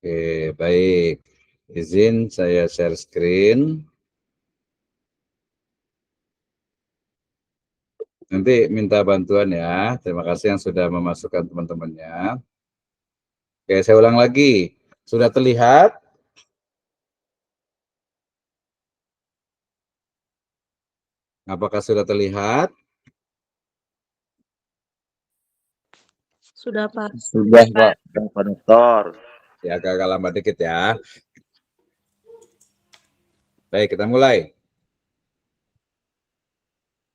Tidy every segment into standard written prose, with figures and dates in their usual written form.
Oke, baik. Izin saya share screen. Nanti minta bantuan ya. Terima kasih yang sudah memasukkan teman-temannya. Oke, saya ulang lagi. Sudah terlihat? Apakah sudah terlihat? Sudah, Pak. Sudah, Pak. Pak Dokter. Ya, agak lambat dikit ya. Baik, kita mulai.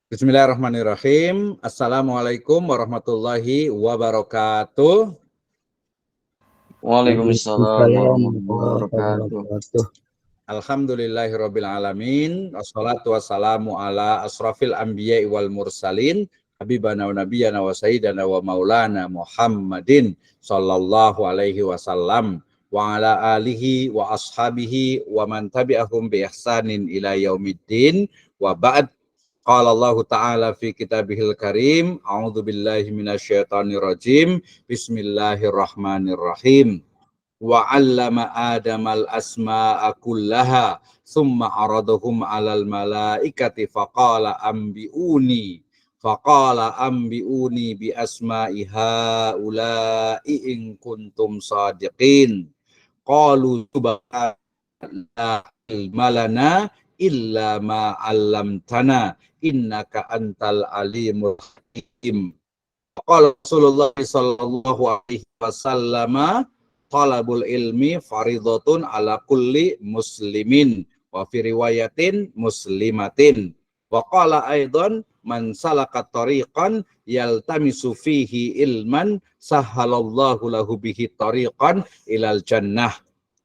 Bismillahirrahmanirrahim. Assalamualaikum warahmatullahi wabarakatuh. Waalaikumsalam warahmatullahi wabarakatuh. Alhamdulillahirrabbilalamin. Wassalatu wassalamu ala asrafil anbiya'i wal mursalin. Habibana wa nabiyana wa sayyidana wa maulana Muhammadin sallallahu alaihi wasallam wa ala alihi wa ashabihi wa man tabi'ahum bi ihsanin ila yaumiddin wa ba'd. Qala Allah Ta'ala fi kitabihil karim, a'udzu billahi minasyaitonir rajim. Bismillahirrahmanirrahim. Wa 'allama Adamal asma'a kullaha thumma 'aradahum 'alal malaikati faqala anbi'uni bi asma'i haula'i in kuntum shadiqin. Qalu subhanaka la ilma lana illa ma 'allamtana innaka antal alimul hakim. Qala Rasulullah sallallahu alaihi wasallam, talabul ilmi faridhatun ala kulli muslimin wa fi riwayatin muslimatin. Wa qala aidan man salaka tariqan yaltamisu fihi ilman sahhalallahu lahu bihi tariqan ilal jannah.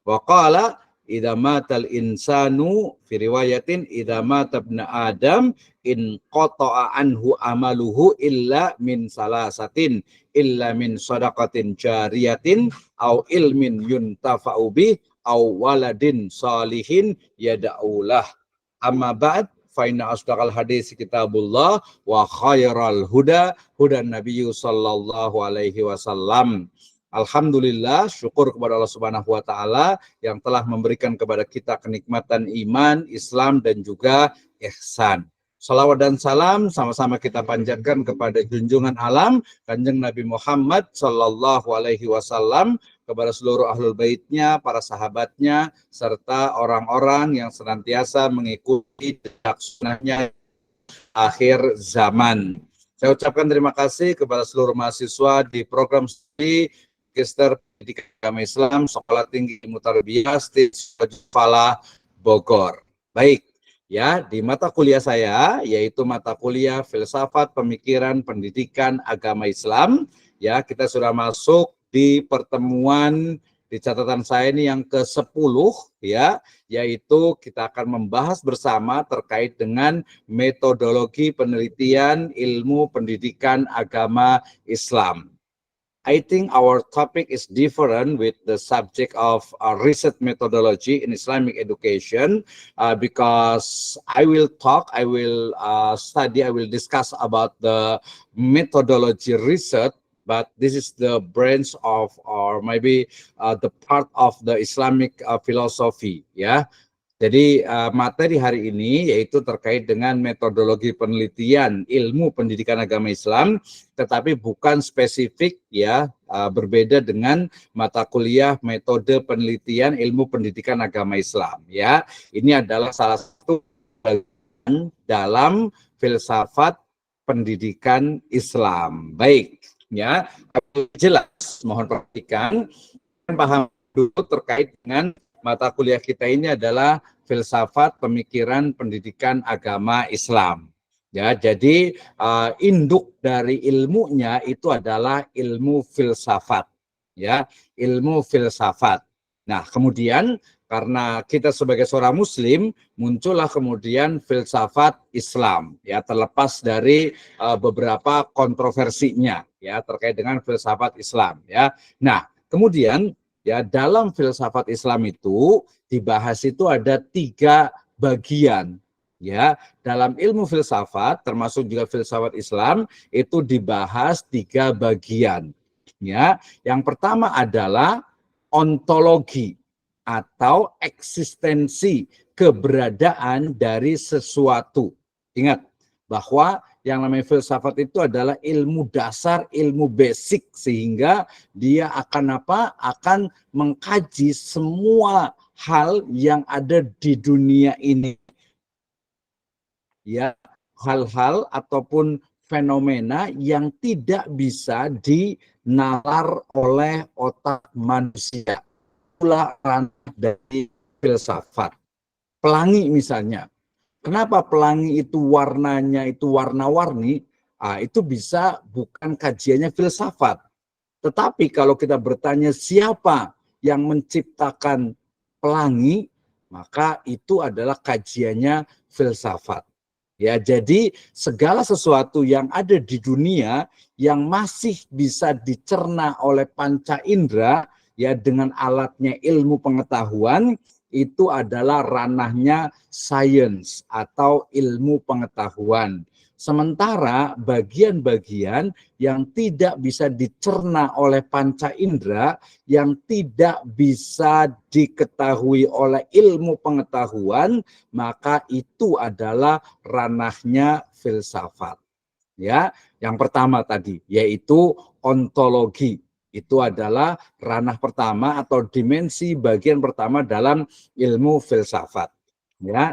Wa qala idza matal insanu fi riwayatin idza mata ibnu adam in qata'a anhu amaluhu illa min salasatin illa min shadaqatin jariyatin au ilmin yuntafa'u bih au waladin salihin yad'ulah. Amma ba'd fa inna asdaqal hadis kitabullah wa khairal huda hudan nabiyyu sallallahu alaihi wasallam. Alhamdulillah, syukur kepada Allah Subhanahu wa taala yang telah memberikan kepada kita kenikmatan iman, Islam dan juga ihsan. Salawat dan salam sama-sama kita panjatkan kepada junjungan alam Kanjeng Nabi Muhammad sallallahu alaihi wasallam, kepada seluruh ahlul baitnya, para sahabatnya, serta orang-orang yang senantiasa mengikuti jejak sunnahnya akhir zaman. Saya ucapkan terima kasih kepada seluruh mahasiswa di program studi Magister Pendidikan Agama Islam Sekolah Tinggi Ilmu Tarbiyah Fala Bogor. Baik, ya, di mata kuliah saya yaitu mata kuliah Filsafat Pemikiran Pendidikan Agama Islam, ya, kita sudah masuk di pertemuan di catatan saya ini yang ke-10, ya, yaitu kita akan membahas bersama terkait dengan metodologi penelitian ilmu pendidikan agama Islam. I think our topic is different with the subject of research methodology in Islamic education because I will study, I will discuss about the methodology research, but this is the branch of, or maybe the part of the Islamic philosophy, ya. Jadi materi hari ini yaitu terkait dengan metodologi penelitian ilmu pendidikan agama Islam, tetapi bukan spesifik, ya, berbeda dengan mata kuliah metode penelitian ilmu pendidikan agama Islam, ya. Ini adalah salah satu bagian dalam filsafat pendidikan Islam. Baik, ya, jelas, mohon perhatikan, paham dulu terkait dengan mata kuliah kita ini adalah filsafat pemikiran pendidikan agama Islam. Ya, jadi induk dari ilmunya itu adalah ilmu filsafat. Ya, ilmu filsafat. Nah, kemudian karena kita sebagai seorang muslim, muncullah kemudian filsafat Islam, ya, terlepas dari beberapa kontroversinya, ya, terkait dengan filsafat Islam, ya. Nah, kemudian, ya, dalam filsafat Islam itu dibahas itu ada 3 bagian, ya. Dalam ilmu filsafat termasuk juga filsafat Islam itu dibahas 3 bagian, ya. Yang pertama adalah ontologi atau eksistensi keberadaan dari sesuatu. Ingat bahwa yang namanya filsafat itu adalah ilmu dasar, ilmu basic, sehingga dia akan apa? Akan mengkaji semua hal yang ada di dunia ini. Ya, hal-hal ataupun fenomena yang tidak bisa dinalar oleh otak manusia. Itulah ranah dari filsafat. Pelangi misalnya. Kenapa pelangi itu warnanya itu warna-warni? Itu bisa bukan kajiannya filsafat. Tetapi kalau kita bertanya siapa yang menciptakan pelangi, maka itu adalah kajiannya filsafat. Ya, jadi segala sesuatu yang ada di dunia yang masih bisa dicerna oleh panca indera, ya dengan alatnya ilmu pengetahuan, itu adalah ranahnya sains atau ilmu pengetahuan. Sementara bagian-bagian yang tidak bisa dicerna oleh panca indera, yang tidak bisa diketahui oleh ilmu pengetahuan, maka itu adalah ranahnya filsafat. Ya, yang pertama tadi yaitu ontologi. Itu adalah ranah pertama atau dimensi bagian pertama dalam ilmu filsafat. Ya,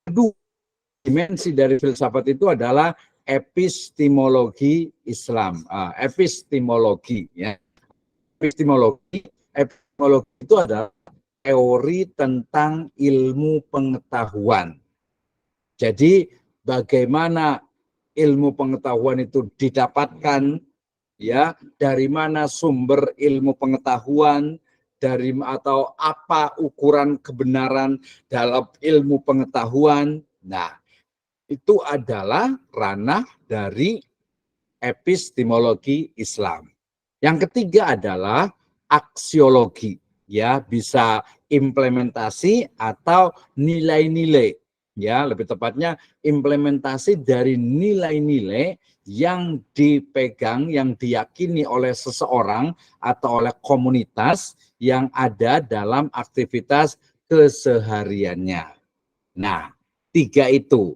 kedua dimensi dari filsafat itu adalah epistemologi Islam. Epistemologi, ya. Epistemologi itu adalah teori tentang ilmu pengetahuan. Jadi bagaimana ilmu pengetahuan itu didapatkan, ya, dari mana sumber ilmu pengetahuan, dari atau apa ukuran kebenaran dalam ilmu pengetahuan. Nah, itu adalah ranah dari epistemologi Islam. Yang ketiga adalah aksiologi, ya, bisa implementasi atau nilai-nilai, ya, lebih tepatnya implementasi dari nilai-nilai yang dipegang, yang diyakini oleh seseorang atau oleh komunitas yang ada dalam aktivitas kesehariannya. Nah, tiga itu.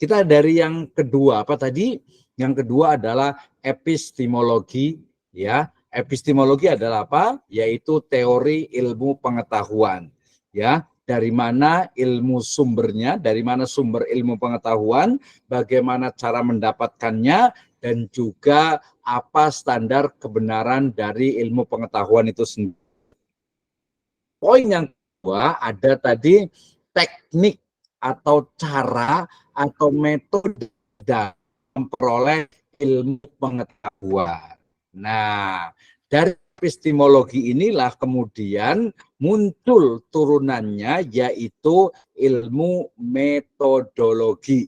Kita dari yang kedua, apa tadi? Yang kedua adalah epistemologi, ya. Epistemologi adalah apa? Yaitu teori ilmu pengetahuan, ya. Dari mana ilmu sumbernya, dari mana sumber ilmu pengetahuan, bagaimana cara mendapatkannya, dan juga apa standar kebenaran dari ilmu pengetahuan itu sendiri. Poin yang kedua ada tadi teknik atau cara atau metode dalam memperoleh ilmu pengetahuan. Nah, dari epistemologi inilah kemudian muncul turunannya yaitu ilmu metodologi.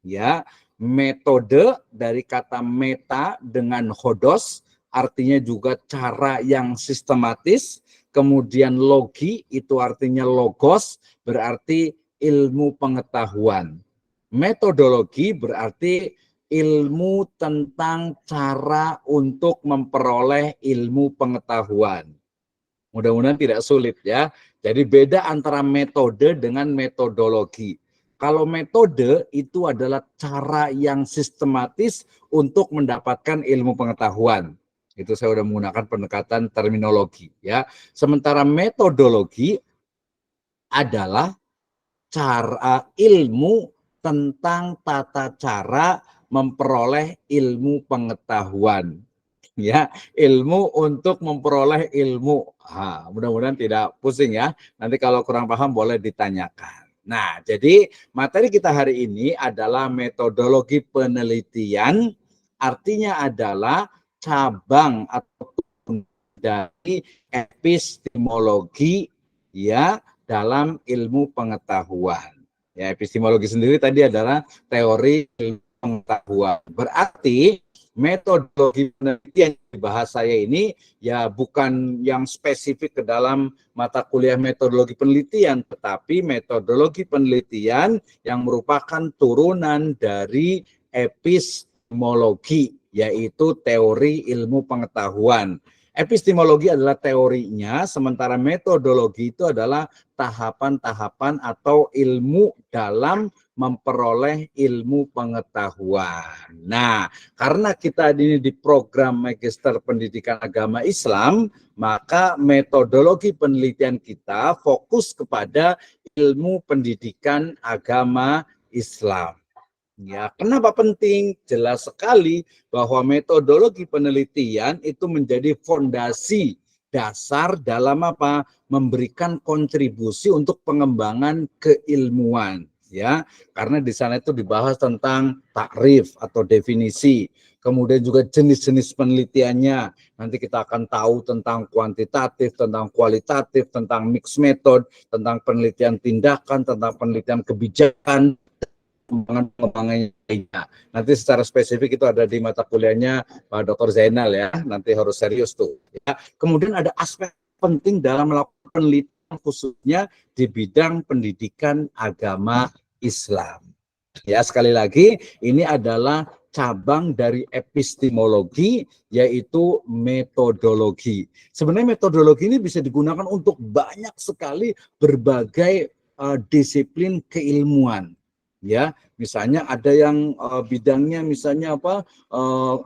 Ya, metode dari kata meta dengan hodos artinya juga cara yang sistematis, kemudian logi itu artinya logos berarti ilmu pengetahuan. Metodologi berarti ilmu tentang cara untuk memperoleh ilmu pengetahuan. Mudah-mudahan tidak sulit ya. Jadi beda antara metode dengan metodologi. Kalau metode itu adalah cara yang sistematis untuk mendapatkan ilmu pengetahuan. Itu saya sudah menggunakan pendekatan terminologi ya. Sementara metodologi adalah cara ilmu tentang tata cara memperoleh ilmu pengetahuan. Ya, ilmu untuk memperoleh ilmu. Mudah-mudahan tidak pusing ya. Nanti kalau kurang paham boleh ditanyakan. Nah, jadi materi kita hari ini adalah metodologi penelitian, artinya adalah cabang atau dari epistemologi ya dalam ilmu pengetahuan. Ya, epistemologi sendiri tadi adalah teori ilmu pengetahuan. Berarti metodologi penelitian di bahasa saya ini ya bukan yang spesifik ke dalam mata kuliah metodologi penelitian, tetapi metodologi penelitian yang merupakan turunan dari epistemologi, yaitu teori ilmu pengetahuan. Epistemologi adalah teorinya, sementara metodologi itu adalah tahapan-tahapan atau ilmu dalam memperoleh ilmu pengetahuan. Nah, karena kita ini di program Magister Pendidikan Agama Islam, maka metodologi penelitian kita fokus kepada ilmu pendidikan agama Islam. Ya, kenapa penting? Jelas sekali bahwa metodologi penelitian itu menjadi fondasi dasar dalam apa? Memberikan kontribusi untuk pengembangan keilmuan, ya. Karena di sana itu dibahas tentang takrif atau definisi, kemudian juga jenis-jenis penelitiannya. Nanti kita akan tahu tentang kuantitatif, tentang kualitatif, tentang mixed method, tentang penelitian tindakan, tentang penelitian kebijakan, pengembangannya. Nanti secara spesifik itu ada di mata kuliahnya Pak Dr. Zainal ya. Nanti harus serius tuh. Ya. Kemudian ada aspek penting dalam melakukan penelitian khususnya di bidang pendidikan agama Islam. Ya, sekali lagi ini adalah cabang dari epistemologi, yaitu metodologi. Sebenarnya metodologi ini bisa digunakan untuk banyak sekali berbagai disiplin keilmuan. Ya, misalnya ada yang bidangnya misalnya apa,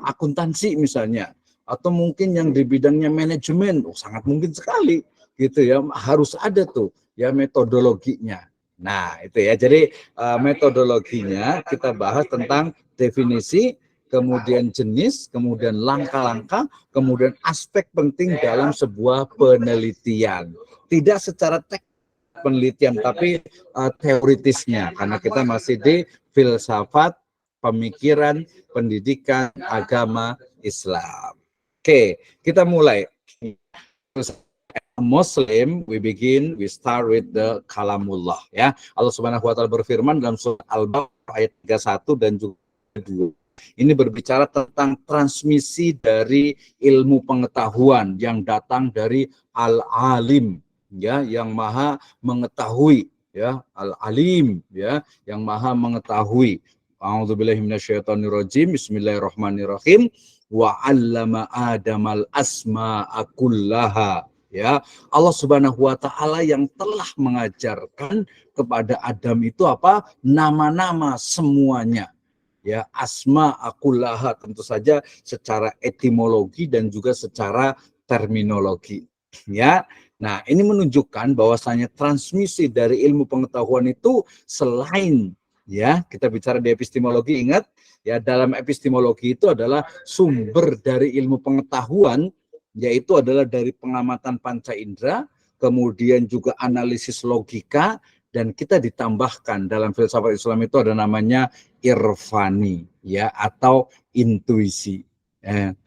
akuntansi misalnya, atau mungkin yang di bidangnya manajemen, sangat mungkin sekali gitu ya, harus ada tuh ya metodologinya. Nah itu ya, jadi metodologinya kita bahas tentang definisi, kemudian jenis, kemudian langkah-langkah, kemudian aspek penting dalam sebuah penelitian. Tidak secara teknis penelitian, tapi teoritisnya, karena kita masih di filsafat, pemikiran, pendidikan, agama Islam. Oke, kita mulai. Muslim, we start with the kalamullah. Ya, Allah Subhanahu Wa Taala berfirman dalam surat Al-Baqarah ayat 31 dan juga 2. Ini berbicara tentang transmisi dari ilmu pengetahuan yang datang dari Al-Alim, ya, yang maha mengetahui, ya, Al-Alim, ya, yang maha mengetahui. A'udzubillahi minasyaitonirrajim. Bismillahirrahmanirrahim. Wa 'allama Adamal asma'a kullaha. Ya, Allah Subhanahu wa taala yang telah mengajarkan kepada Adam itu apa? Nama-nama semuanya. Ya, asma akullaha, tentu saja secara etimologi dan juga secara terminologi. Ya. Nah, ini menunjukkan bahwasanya transmisi dari ilmu pengetahuan itu selain, ya, kita bicara di epistemologi, ingat ya, dalam epistemologi itu adalah sumber dari ilmu pengetahuan, yaitu adalah dari pengamatan panca indera, kemudian juga analisis logika, dan kita ditambahkan dalam filsafat Islam itu ada namanya irfani, ya, atau intuisi.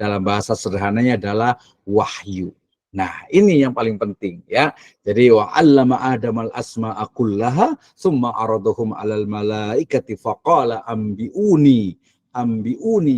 Dalam bahasa sederhananya adalah wahyu. Nah, ini yang paling penting, ya. Jadi wa 'allama Adamal asma'a kullaha tsumma aradahum 'alal malaikati faqala ambiuni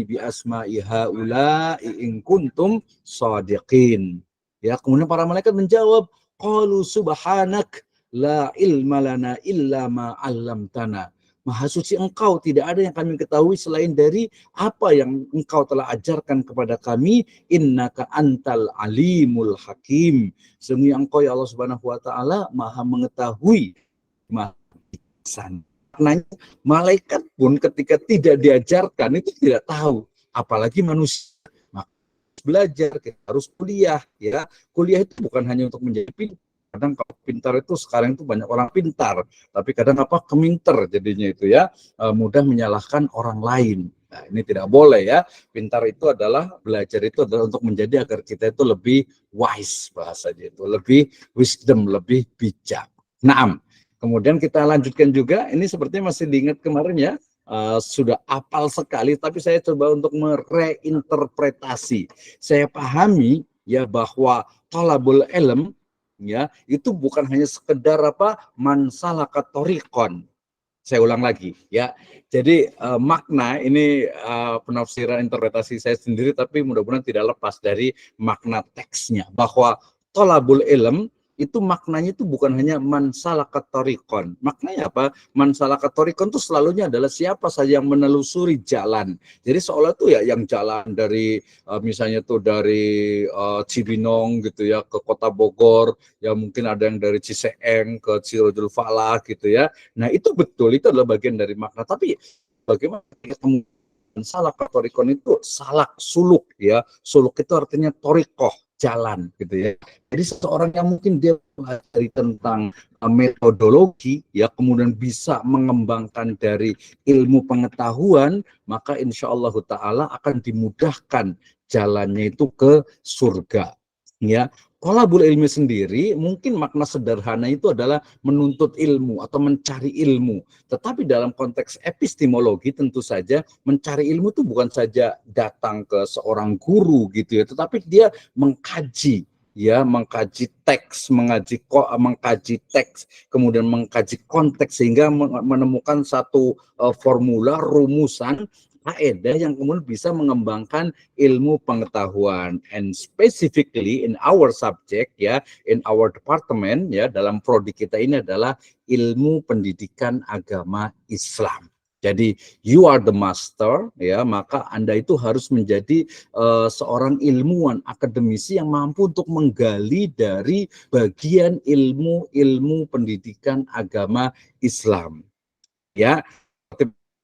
bi asma'i haula'i in kuntum shadiqin. Ya, kemudian para malaikat menjawab, qalu subhanak la ilma lana illa ma 'allamtana. Maha suci Engkau, tidak ada yang kami ketahui selain dari apa yang Engkau telah ajarkan kepada kami. Innaka antal alimul hakim. Sesungguhnya Engkau ya Allah Subhanahu wa taala maha mengetahui, maha bijaksana. Karena malaikat pun ketika tidak diajarkan itu tidak tahu, apalagi manusia. Maka belajar, kita harus kuliah, ya. Kuliah itu bukan hanya untuk menjadi pintar. Kadang kalau pintar itu sekarang itu banyak orang pintar, tapi kadang apa keminter jadinya itu, ya, mudah menyalahkan orang lain. Nah, ini tidak boleh, ya. Pintar itu adalah, belajar itu adalah untuk menjadi agar kita itu lebih wise, bahasanya itu lebih wisdom, lebih bijak. Naam. Kemudian kita lanjutkan juga, ini sepertinya masih diingat kemarin, ya, sudah apal sekali, tapi saya coba untuk mereinterpretasi. Saya pahami, ya, bahwa talabul ilm, ya, itu bukan hanya sekedar apa mansalaka thoriqon. Saya ulang lagi, ya. Jadi makna ini penafsiran interpretasi saya sendiri, tapi mudah-mudahan tidak lepas dari makna teksnya, bahwa thalabul ilm itu maknanya itu bukan hanya man salakat thariqan. Maknanya apa? Man salakat thariqan itu selalunya adalah siapa saja yang menelusuri jalan. Jadi seolah itu ya yang jalan dari misalnya tuh dari Cibinong gitu ya ke Kota Bogor, ya mungkin ada yang dari Ciseeng ke Cirojul Falah gitu ya. Nah, itu betul, itu adalah bagian dari makna. Tapi bagaimana ketemu salak torikon itu salak suluk ya, suluk itu artinya torikoh, jalan gitu ya. Jadi seseorang yang mungkin dia pelajari tentang metodologi ya, kemudian bisa mengembangkan dari ilmu pengetahuan, maka insya Allah Ta'ala akan dimudahkan jalannya itu ke surga ya. Thalabul ilmi sendiri mungkin makna sederhana itu adalah menuntut ilmu atau mencari ilmu. Tetapi dalam konteks epistemologi tentu saja mencari ilmu itu bukan saja datang ke seorang guru gitu ya, tetapi dia mengkaji ya, mengkaji teks, mengkaji teks, kemudian mengkaji konteks sehingga menemukan satu formula rumusan kaidah yang kemudian bisa mengembangkan ilmu pengetahuan. And specifically in our subject ya, in our department ya, dalam prodi kita ini adalah ilmu pendidikan agama Islam. Jadi you are the master ya, maka Anda itu harus menjadi seorang ilmuwan akademisi yang mampu untuk menggali dari bagian ilmu pendidikan agama Islam. Ya,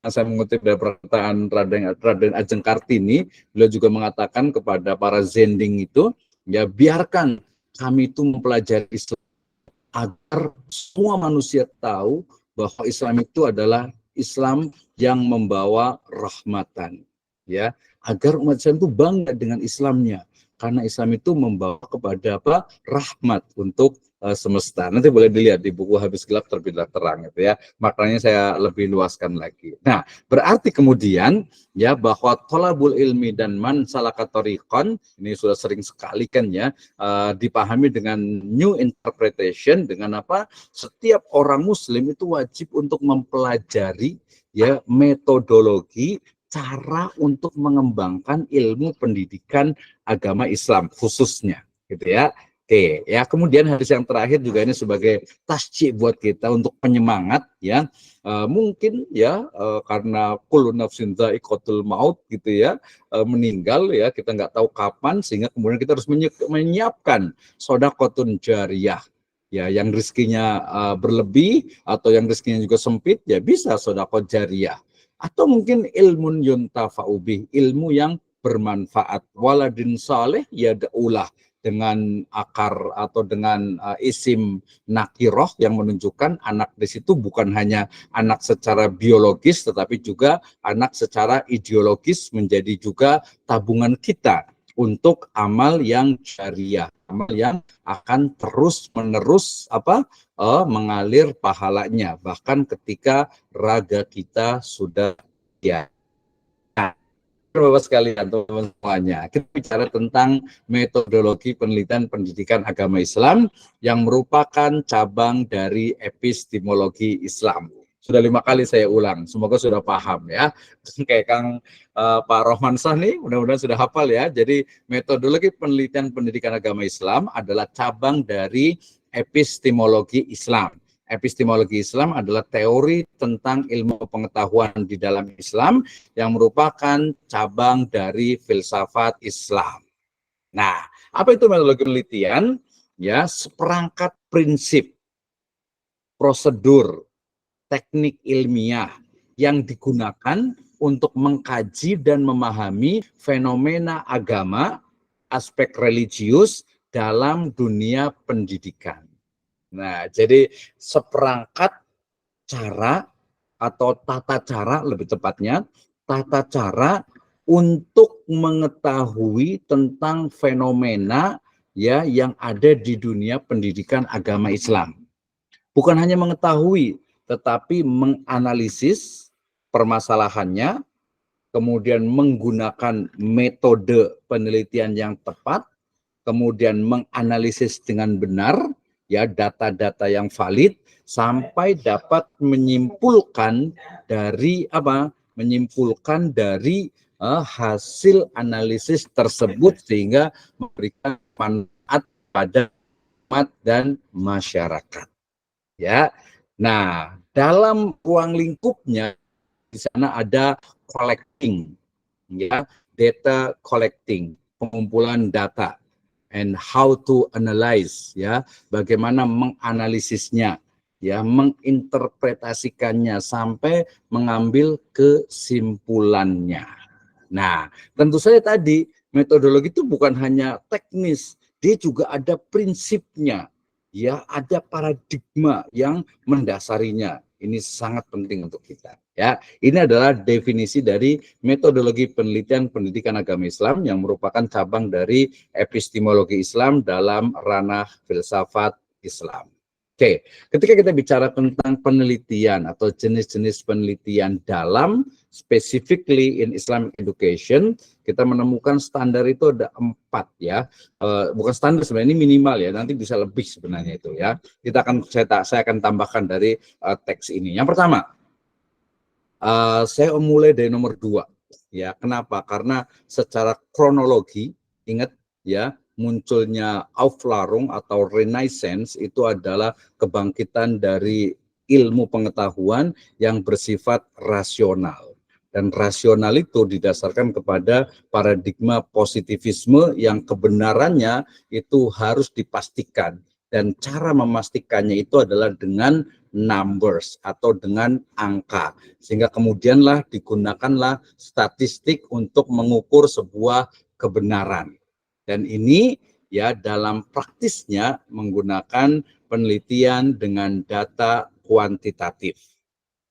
saya mengutip dari perkataan Raden Ajeng Kartini, beliau juga mengatakan kepada para zending itu, ya biarkan kami itu mempelajari Islam agar semua manusia tahu bahwa Islam itu adalah Islam yang membawa rahmatan, ya, agar umat Islam itu bangga dengan Islamnya, karena Islam itu membawa kepada apa? Rahmat untuk semesta. Nanti boleh dilihat di buku Habis Gelap Terbitlah Terang itu ya. Maknanya saya lebih luaskan lagi. Nah, berarti kemudian ya bahwa thalabul ilmi dan man salaka thariqan ini sudah sering sekali kan ya dipahami dengan new interpretation, dengan apa? Setiap orang muslim itu wajib untuk mempelajari ya metodologi cara untuk mengembangkan ilmu pendidikan agama Islam khususnya gitu ya. Oke, ya kemudian hadis yang terakhir juga ini sebagai tasjid buat kita untuk penyemangat ya. Mungkin ya karena kullu nafsin dha'iqatul maut gitu ya, meninggal ya, kita nggak tahu kapan, sehingga kemudian kita harus menyiapkan shadaqatun jariyah ya, yang rezekinya berlebih atau yang rezekinya juga sempit ya bisa sedekah jariyah, atau mungkin ilmun yuntafa'u bih, ilmu yang bermanfaat, waladin saleh ya daulah, dengan akar atau dengan isim nakiroh yang menunjukkan anak di situ bukan hanya anak secara biologis tetapi juga anak secara ideologis, menjadi juga tabungan kita untuk amal yang syariah, amal yang akan terus menerus mengalir pahalanya bahkan ketika raga kita sudah ya. Bapak sekalian, teman-teman semuanya, kita bicara tentang metodologi penelitian pendidikan agama Islam yang merupakan cabang dari epistemologi Islam. Sudah 5 kali saya ulang, semoga sudah paham ya. Kayak Pak Rohman Shah nih, mudah-mudahan sudah hafal ya. Jadi metodologi penelitian pendidikan agama Islam adalah cabang dari epistemologi Islam. Epistemologi Islam adalah teori tentang ilmu pengetahuan di dalam Islam yang merupakan cabang dari filsafat Islam. Nah, apa itu metodologi penelitian? Ya, seperangkat prinsip, prosedur, teknik ilmiah yang digunakan untuk mengkaji dan memahami fenomena agama, aspek religius dalam dunia pendidikan. Nah, jadi seperangkat cara atau tata cara, lebih tepatnya tata cara untuk mengetahui tentang fenomena ya yang ada di dunia pendidikan agama Islam. Bukan hanya mengetahui, tetapi menganalisis permasalahannya, kemudian menggunakan metode penelitian yang tepat, kemudian menganalisis dengan benar ya data-data yang valid sampai dapat menyimpulkan dari hasil analisis tersebut sehingga memberikan manfaat pada umat dan masyarakat. Ya. Nah, dalam ruang lingkupnya di sana ada collecting, ya, data collecting, pengumpulan data, and how to analyze, ya, bagaimana menganalisisnya, ya, menginterpretasikannya sampai mengambil kesimpulannya. Nah, tentu saja tadi metodologi itu bukan hanya teknis, dia juga ada prinsipnya, ya, ada paradigma yang mendasarinya. Ini sangat penting untuk kita. Ya, ini adalah definisi dari metodologi penelitian pendidikan agama Islam yang merupakan cabang dari epistemologi Islam dalam ranah filsafat Islam. Oke, ketika kita bicara tentang penelitian atau jenis-jenis penelitian dalam specifically in Islamic education, kita menemukan standar itu ada 4, ya. Bukan standar sebenarnya, ini minimal, ya. Nanti bisa lebih sebenarnya itu, ya. Saya akan tambahkan dari teks ini. Yang pertama, saya mulai dari nomor 2, ya. Kenapa? Karena secara kronologi, ingat, ya, munculnya Aufklärung atau Renaissance itu adalah kebangkitan dari ilmu pengetahuan yang bersifat rasional. Dan rasional itu didasarkan kepada paradigma positivisme yang kebenarannya itu harus dipastikan. Dan cara memastikannya itu adalah dengan numbers atau dengan angka. Sehingga kemudianlah digunakanlah statistik untuk mengukur sebuah kebenaran. Dan ini, ya, dalam praktisnya menggunakan penelitian dengan data kuantitatif.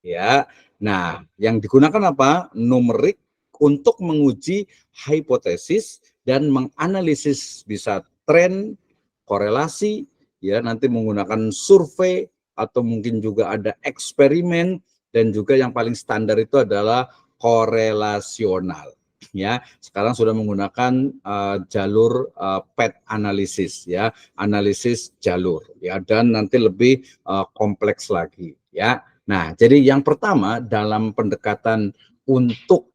Ya. Nah, yang digunakan apa? Numerik untuk menguji hipotesis dan menganalisis bisa tren, korelasi, ya, nanti menggunakan survei atau mungkin juga ada eksperimen, dan juga yang paling standar itu adalah korelasional. Ya, sekarang sudah menggunakan jalur PET analisis, ya, analisis jalur, ya, dan nanti lebih kompleks lagi, ya. Nah, jadi yang pertama dalam pendekatan untuk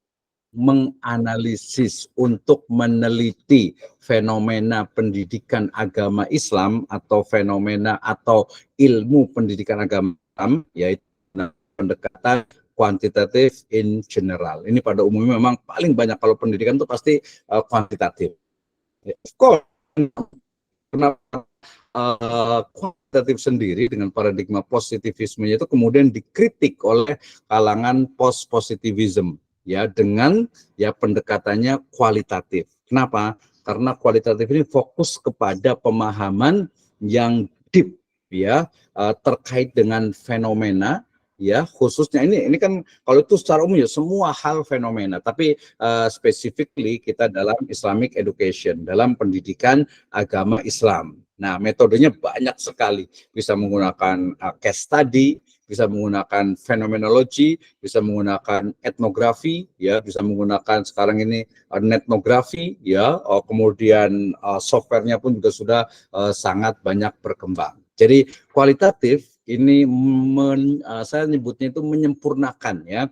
menganalisis, untuk meneliti fenomena pendidikan agama Islam atau fenomena atau ilmu pendidikan agama Islam, yaitu pendekatan kuantitatif in general. Ini pada umumnya memang paling banyak kalau pendidikan itu pasti kuantitatif. Of course, kenapa kuantitatif sendiri dengan paradigma positivisme itu kemudian dikritik oleh kalangan post-positivism, ya, dengan, ya, pendekatannya kualitatif. Kenapa? Karena kualitatif ini fokus kepada pemahaman yang deep, ya, terkait dengan fenomena, ya, khususnya ini kan kalau itu secara umum ya semua hal fenomena, tapi specifically kita dalam Islamic education, dalam pendidikan agama Islam. Nah, metodenya banyak sekali. Bisa menggunakan case study, bisa menggunakan fenomenologi, bisa menggunakan etnografi, ya, bisa menggunakan sekarang ini netnografi, ya, kemudian softwarenya pun juga sudah sangat banyak berkembang. Jadi kualitatif ini saya nyebutnya itu menyempurnakan, ya,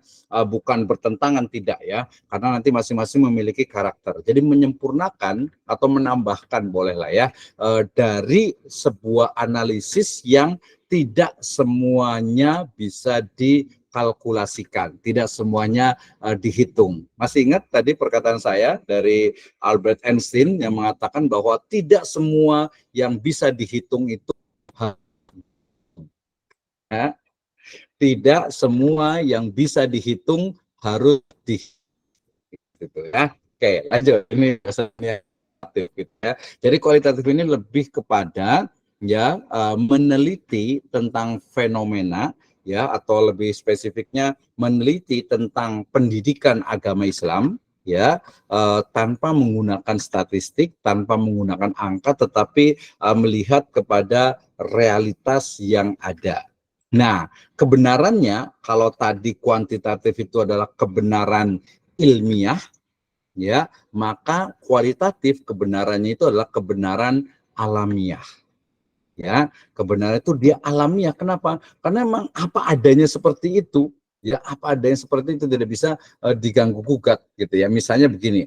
bukan bertentangan, tidak, ya, karena nanti masing-masing memiliki karakter. Jadi menyempurnakan atau menambahkan, bolehlah, ya, dari sebuah analisis yang tidak semuanya bisa dikalkulasikan, tidak semuanya dihitung. Masih ingat tadi perkataan saya dari Albert Einstein yang mengatakan bahwa tidak semua yang bisa dihitung itu, ya, tidak semua yang bisa dihitung harus gitu, ya. Oke, lanjut. Ini biasanya gitu, ya. Jadi kualitatif ini lebih kepada, ya, meneliti tentang fenomena, ya, atau lebih spesifiknya meneliti tentang pendidikan agama Islam, ya, tanpa menggunakan statistik, tanpa menggunakan angka, tetapi melihat kepada realitas yang ada. Nah, kebenarannya kalau tadi kuantitatif itu adalah kebenaran ilmiah, ya, maka kualitatif kebenarannya itu adalah kebenaran alamiah. Ya, kebenaran itu dia alamiah. Kenapa? Karena memang apa adanya seperti itu, ya, apa adanya seperti itu tidak bisa diganggu gugat, gitu, ya. Misalnya begini,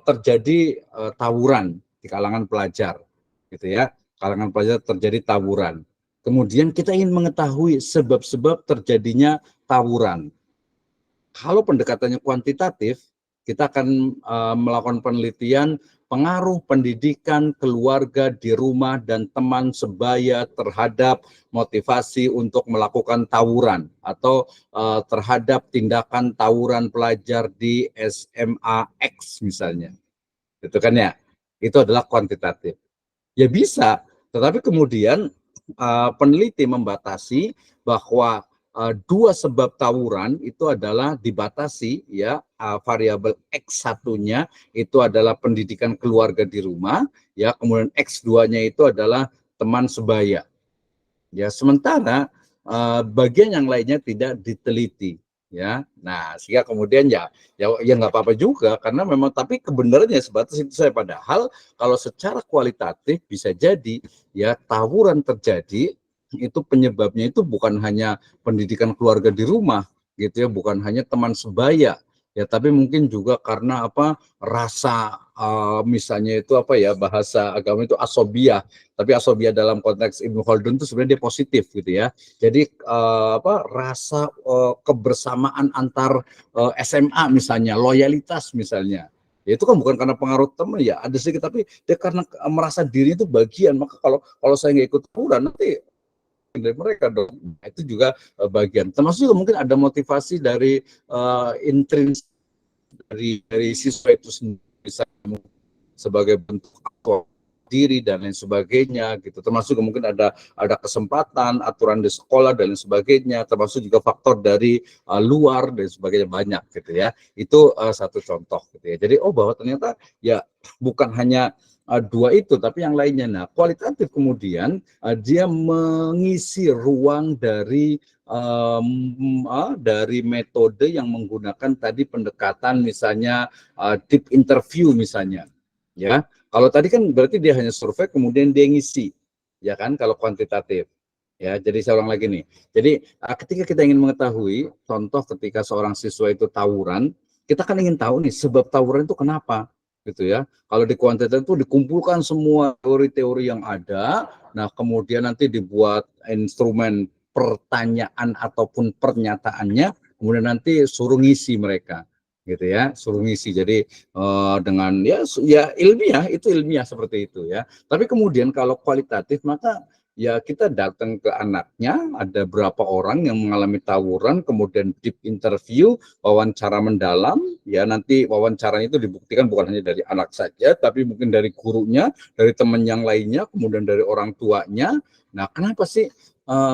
terjadi tawuran di kalangan pelajar, gitu, ya. kalangan pelajar terjadi tawuran. Kemudian kita ingin mengetahui sebab-sebab terjadinya tawuran. Kalau pendekatannya kuantitatif, kita akan melakukan penelitian pengaruh pendidikan, keluarga di rumah, dan teman sebaya terhadap motivasi untuk melakukan tawuran atau terhadap tindakan tawuran pelajar di SMA X misalnya. Itu kan ya, itu adalah kuantitatif. Ya bisa, tetapi kemudian peneliti membatasi bahwa dua sebab tawuran itu adalah dibatasi ya, variabel X satunya itu adalah pendidikan keluarga di rumah ya, kemudian X 2-nya itu adalah teman sebaya. Ya, sementara bagian yang lainnya tidak diteliti ya. Nah, sehingga kemudian ya nggak apa-apa juga karena memang, tapi kebenarannya sebatas itu saya, padahal kalau secara kualitatif bisa jadi ya tawuran terjadi itu penyebabnya itu bukan hanya pendidikan keluarga di rumah gitu ya, bukan hanya teman sebaya ya, tapi mungkin juga karena apa, rasa misalnya itu apa ya, bahasa agama itu asobiah, tapi asobiah dalam konteks Ibnu Khaldun itu sebenarnya dia positif gitu ya. Jadi rasa kebersamaan antar SMA misalnya, loyalitas misalnya. Ya itu kan bukan karena pengaruh teman ya, ada sedikit, tapi dia karena merasa dirinya itu bagian. Maka kalau saya nggak ikut tawuran nanti dari mereka dong. Nah, itu juga bagian. Termasuk juga mungkin ada motivasi dari intrinsik dari siswa itu sendiri sebagai bentuk diri dan lain sebagainya gitu, termasuk mungkin ada kesempatan aturan di sekolah dan lain sebagainya, termasuk juga faktor dari luar dan sebagainya, banyak gitu ya. Itu satu contoh gitu ya. Jadi bahwa ternyata ya bukan hanya dua itu tapi yang lainnya. Nah, kualitatif kemudian dia mengisi ruang dari metode yang menggunakan tadi pendekatan misalnya deep interview misalnya ya. Kalau tadi kan berarti dia hanya survei kemudian dia ngisi ya kan, kalau kuantitatif ya. Jadi saya ulang lagi nih, jadi ketika kita ingin mengetahui, contoh ketika seorang siswa itu tawuran, kita kan ingin tahu nih sebab tawuran itu kenapa gitu ya. Kalau di kuantitatif itu dikumpulkan semua teori-teori yang ada, nah kemudian nanti dibuat instrumen pertanyaan ataupun pernyataannya, kemudian nanti suruh ngisi mereka gitu ya, suruh ngisi. Jadi dengan ya ilmiah, itu ilmiah seperti itu ya. Tapi kemudian kalau kualitatif maka ya kita datang ke anaknya, ada berapa orang yang mengalami tawuran, kemudian deep interview, wawancara mendalam ya. Nanti wawancaranya itu dibuktikan bukan hanya dari anak saja, tapi mungkin dari gurunya, dari teman yang lainnya, kemudian dari orang tuanya. Nah, kenapa sih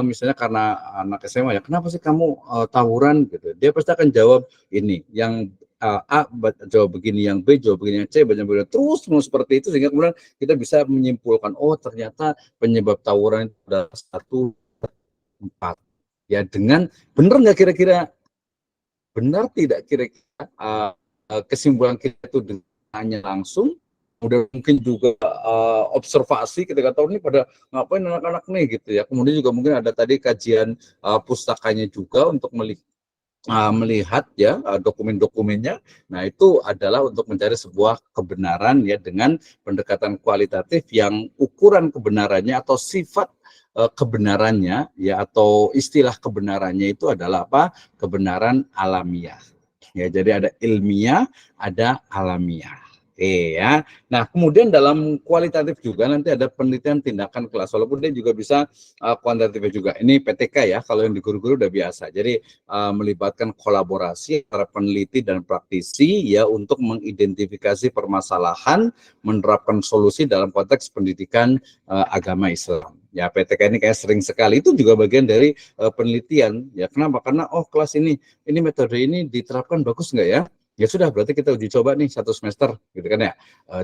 misalnya karena anak SMA ya, kenapa sih kamu tawuran gitu? Dia pasti akan jawab ini, yang A jawab begini, yang B jawab begini, yang C banyak begini, terus seperti itu, sehingga kemudian kita bisa menyimpulkan ternyata penyebab tawuran itu adalah 1, 4 ya. Dengan benar nggak kira-kira, benar tidak kira-kira kesimpulan kita itu dengan tanya langsung, kemudian mungkin juga observasi ketika tahu nih pada ngapain anak-anak nih gitu ya. Kemudian juga mungkin ada tadi kajian pustakanya juga untuk melihat ya dokumen-dokumennya. Nah, itu adalah untuk mencari sebuah kebenaran ya, dengan pendekatan kualitatif yang ukuran kebenarannya atau sifat kebenarannya ya, atau istilah kebenarannya itu adalah apa? Kebenaran alamiah. Ya, jadi ada ilmiah, ada alamiah. Ya. Nah, kemudian dalam kualitatif juga nanti ada penelitian tindakan kelas, walaupun dia juga bisa kuantitatif juga. Ini PTK ya, kalau yang di guru-guru udah biasa. Jadi melibatkan kolaborasi antara peneliti dan praktisi ya, untuk mengidentifikasi permasalahan, menerapkan solusi dalam konteks pendidikan agama Islam. Ya, PTK ini kayak sering sekali, itu juga bagian dari penelitian ya. Kenapa? Karena kelas ini metode ini diterapkan bagus nggak ya? Ya sudah, berarti kita uji coba nih 1 semester gitu kan ya.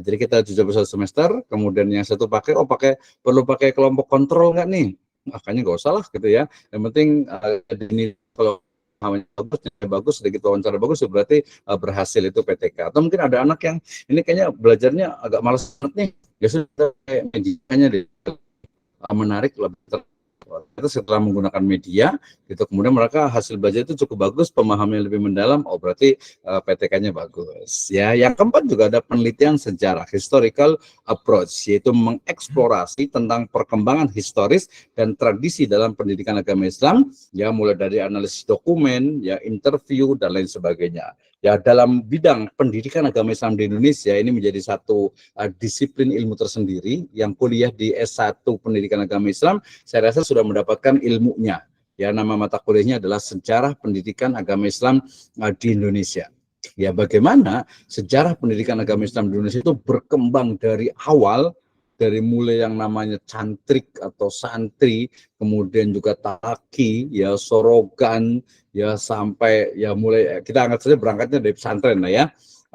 Jadi kita uji coba 1 semester, kemudian yang satu perlu pakai kelompok kontrol nggak nih? Kayaknya nggak usah lah gitu ya. Yang penting ini kalau bagus, sedikit wawancara bagus, berarti berhasil, itu PTK. Atau mungkin ada anak yang ini kayaknya belajarnya agak malas banget nih, ya sudah, kayak media deh menarik lebih Itu setelah menggunakan media, gitu kemudian mereka hasil belajar itu cukup bagus, pemahaman yang lebih mendalam, oh berarti PTK-nya bagus. Ya, yang keempat juga ada penelitian sejarah, historical approach, yaitu mengeksplorasi tentang perkembangan historis dan tradisi dalam pendidikan agama Islam, ya mulai dari analisis dokumen, ya interview dan lain sebagainya. Ya, dalam bidang pendidikan agama Islam di Indonesia ini menjadi satu disiplin ilmu tersendiri yang kuliah di S1 Pendidikan Agama Islam, saya rasa sudah mendapatkan ilmunya. Ya, nama mata kuliahnya adalah Sejarah Pendidikan Agama Islam di Indonesia. Ya, bagaimana sejarah pendidikan agama Islam di Indonesia itu berkembang dari awal, dari mulai yang namanya cantrik atau santri, kemudian juga taki, ya sorogan, ya sampai ya mulai kita anggap saja berangkatnya dari pesantren lah ya.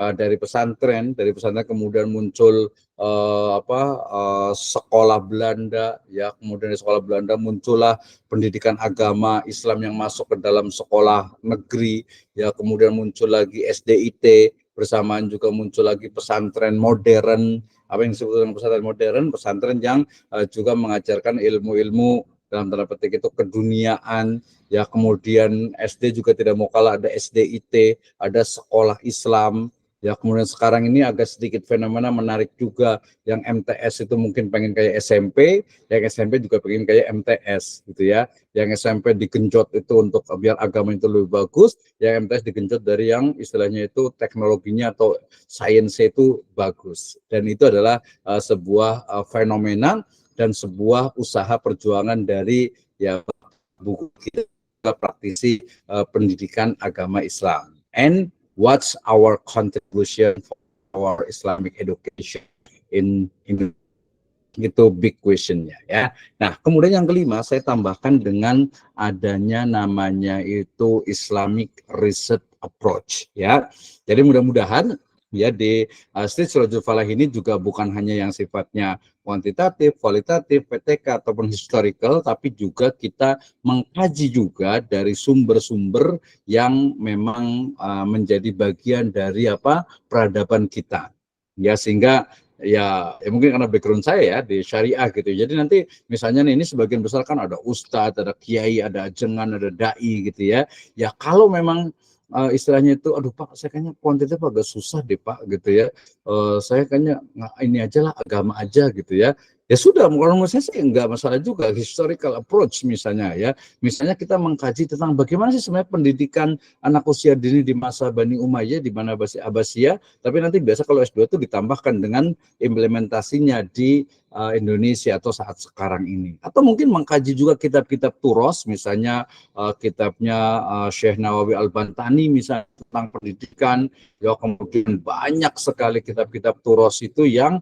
Dari pesantren kemudian muncul sekolah Belanda, ya kemudian di sekolah Belanda muncullah pendidikan agama Islam yang masuk ke dalam sekolah negeri, ya kemudian muncul lagi SDIT, bersamaan juga muncul lagi pesantren modern. Apa yang disebut dengan pesantren modern? Pesantren yang juga mengajarkan ilmu-ilmu dalam tanda petik itu keduniaan, ya kemudian SD juga tidak mau kalah, ada SDIT, ada sekolah Islam. Ya kemudian sekarang ini agak sedikit fenomena menarik juga, yang MTS itu mungkin pengen kayak SMP, yang SMP juga pengen kayak MTS gitu ya. Yang SMP digenjot itu untuk biar agama itu lebih bagus, yang MTS digenjot dari yang istilahnya itu teknologinya atau sainsnya itu bagus. Dan itu adalah sebuah fenomena dan sebuah usaha perjuangan dari ya buku kita praktisi pendidikan agama Islam. And what's our contribution for our Islamic education in itu big questionnya ya. Nah kemudian yang kelima saya tambahkan dengan adanya namanya itu Islamic Research Approach ya. Jadi mudah-mudahan ya di Street Sirajul Falah ini juga bukan hanya yang sifatnya kuantitatif, kualitatif, PTK ataupun historical, tapi juga kita mengkaji juga dari sumber-sumber yang memang menjadi bagian dari peradaban kita. Ya sehingga ya mungkin karena background saya ya di syariah gitu. Jadi nanti misalnya nih, ini sebagian besar kan ada ustadz, ada kiai, ada ajengan, ada dai gitu ya. Ya kalau memang istilahnya itu, aduh Pak, saya kayaknya kuantitatif agak susah deh Pak gitu ya. Saya kayaknya ini aja lah, agama aja gitu ya. Ya sudah, kalau menurut saya sih enggak masalah juga, historical approach misalnya ya. Misalnya kita mengkaji tentang bagaimana sih sebenarnya pendidikan anak usia dini di masa Bani Umayyah, di mana Abbasiyah, tapi nanti biasa kalau S2 itu ditambahkan dengan implementasinya di Indonesia atau saat sekarang ini. Atau mungkin mengkaji juga kitab-kitab Turos, misalnya kitabnya Syekh Nawawi Al-Bantani misalnya tentang pendidikan, ya kemudian banyak sekali kitab-kitab Turos itu yang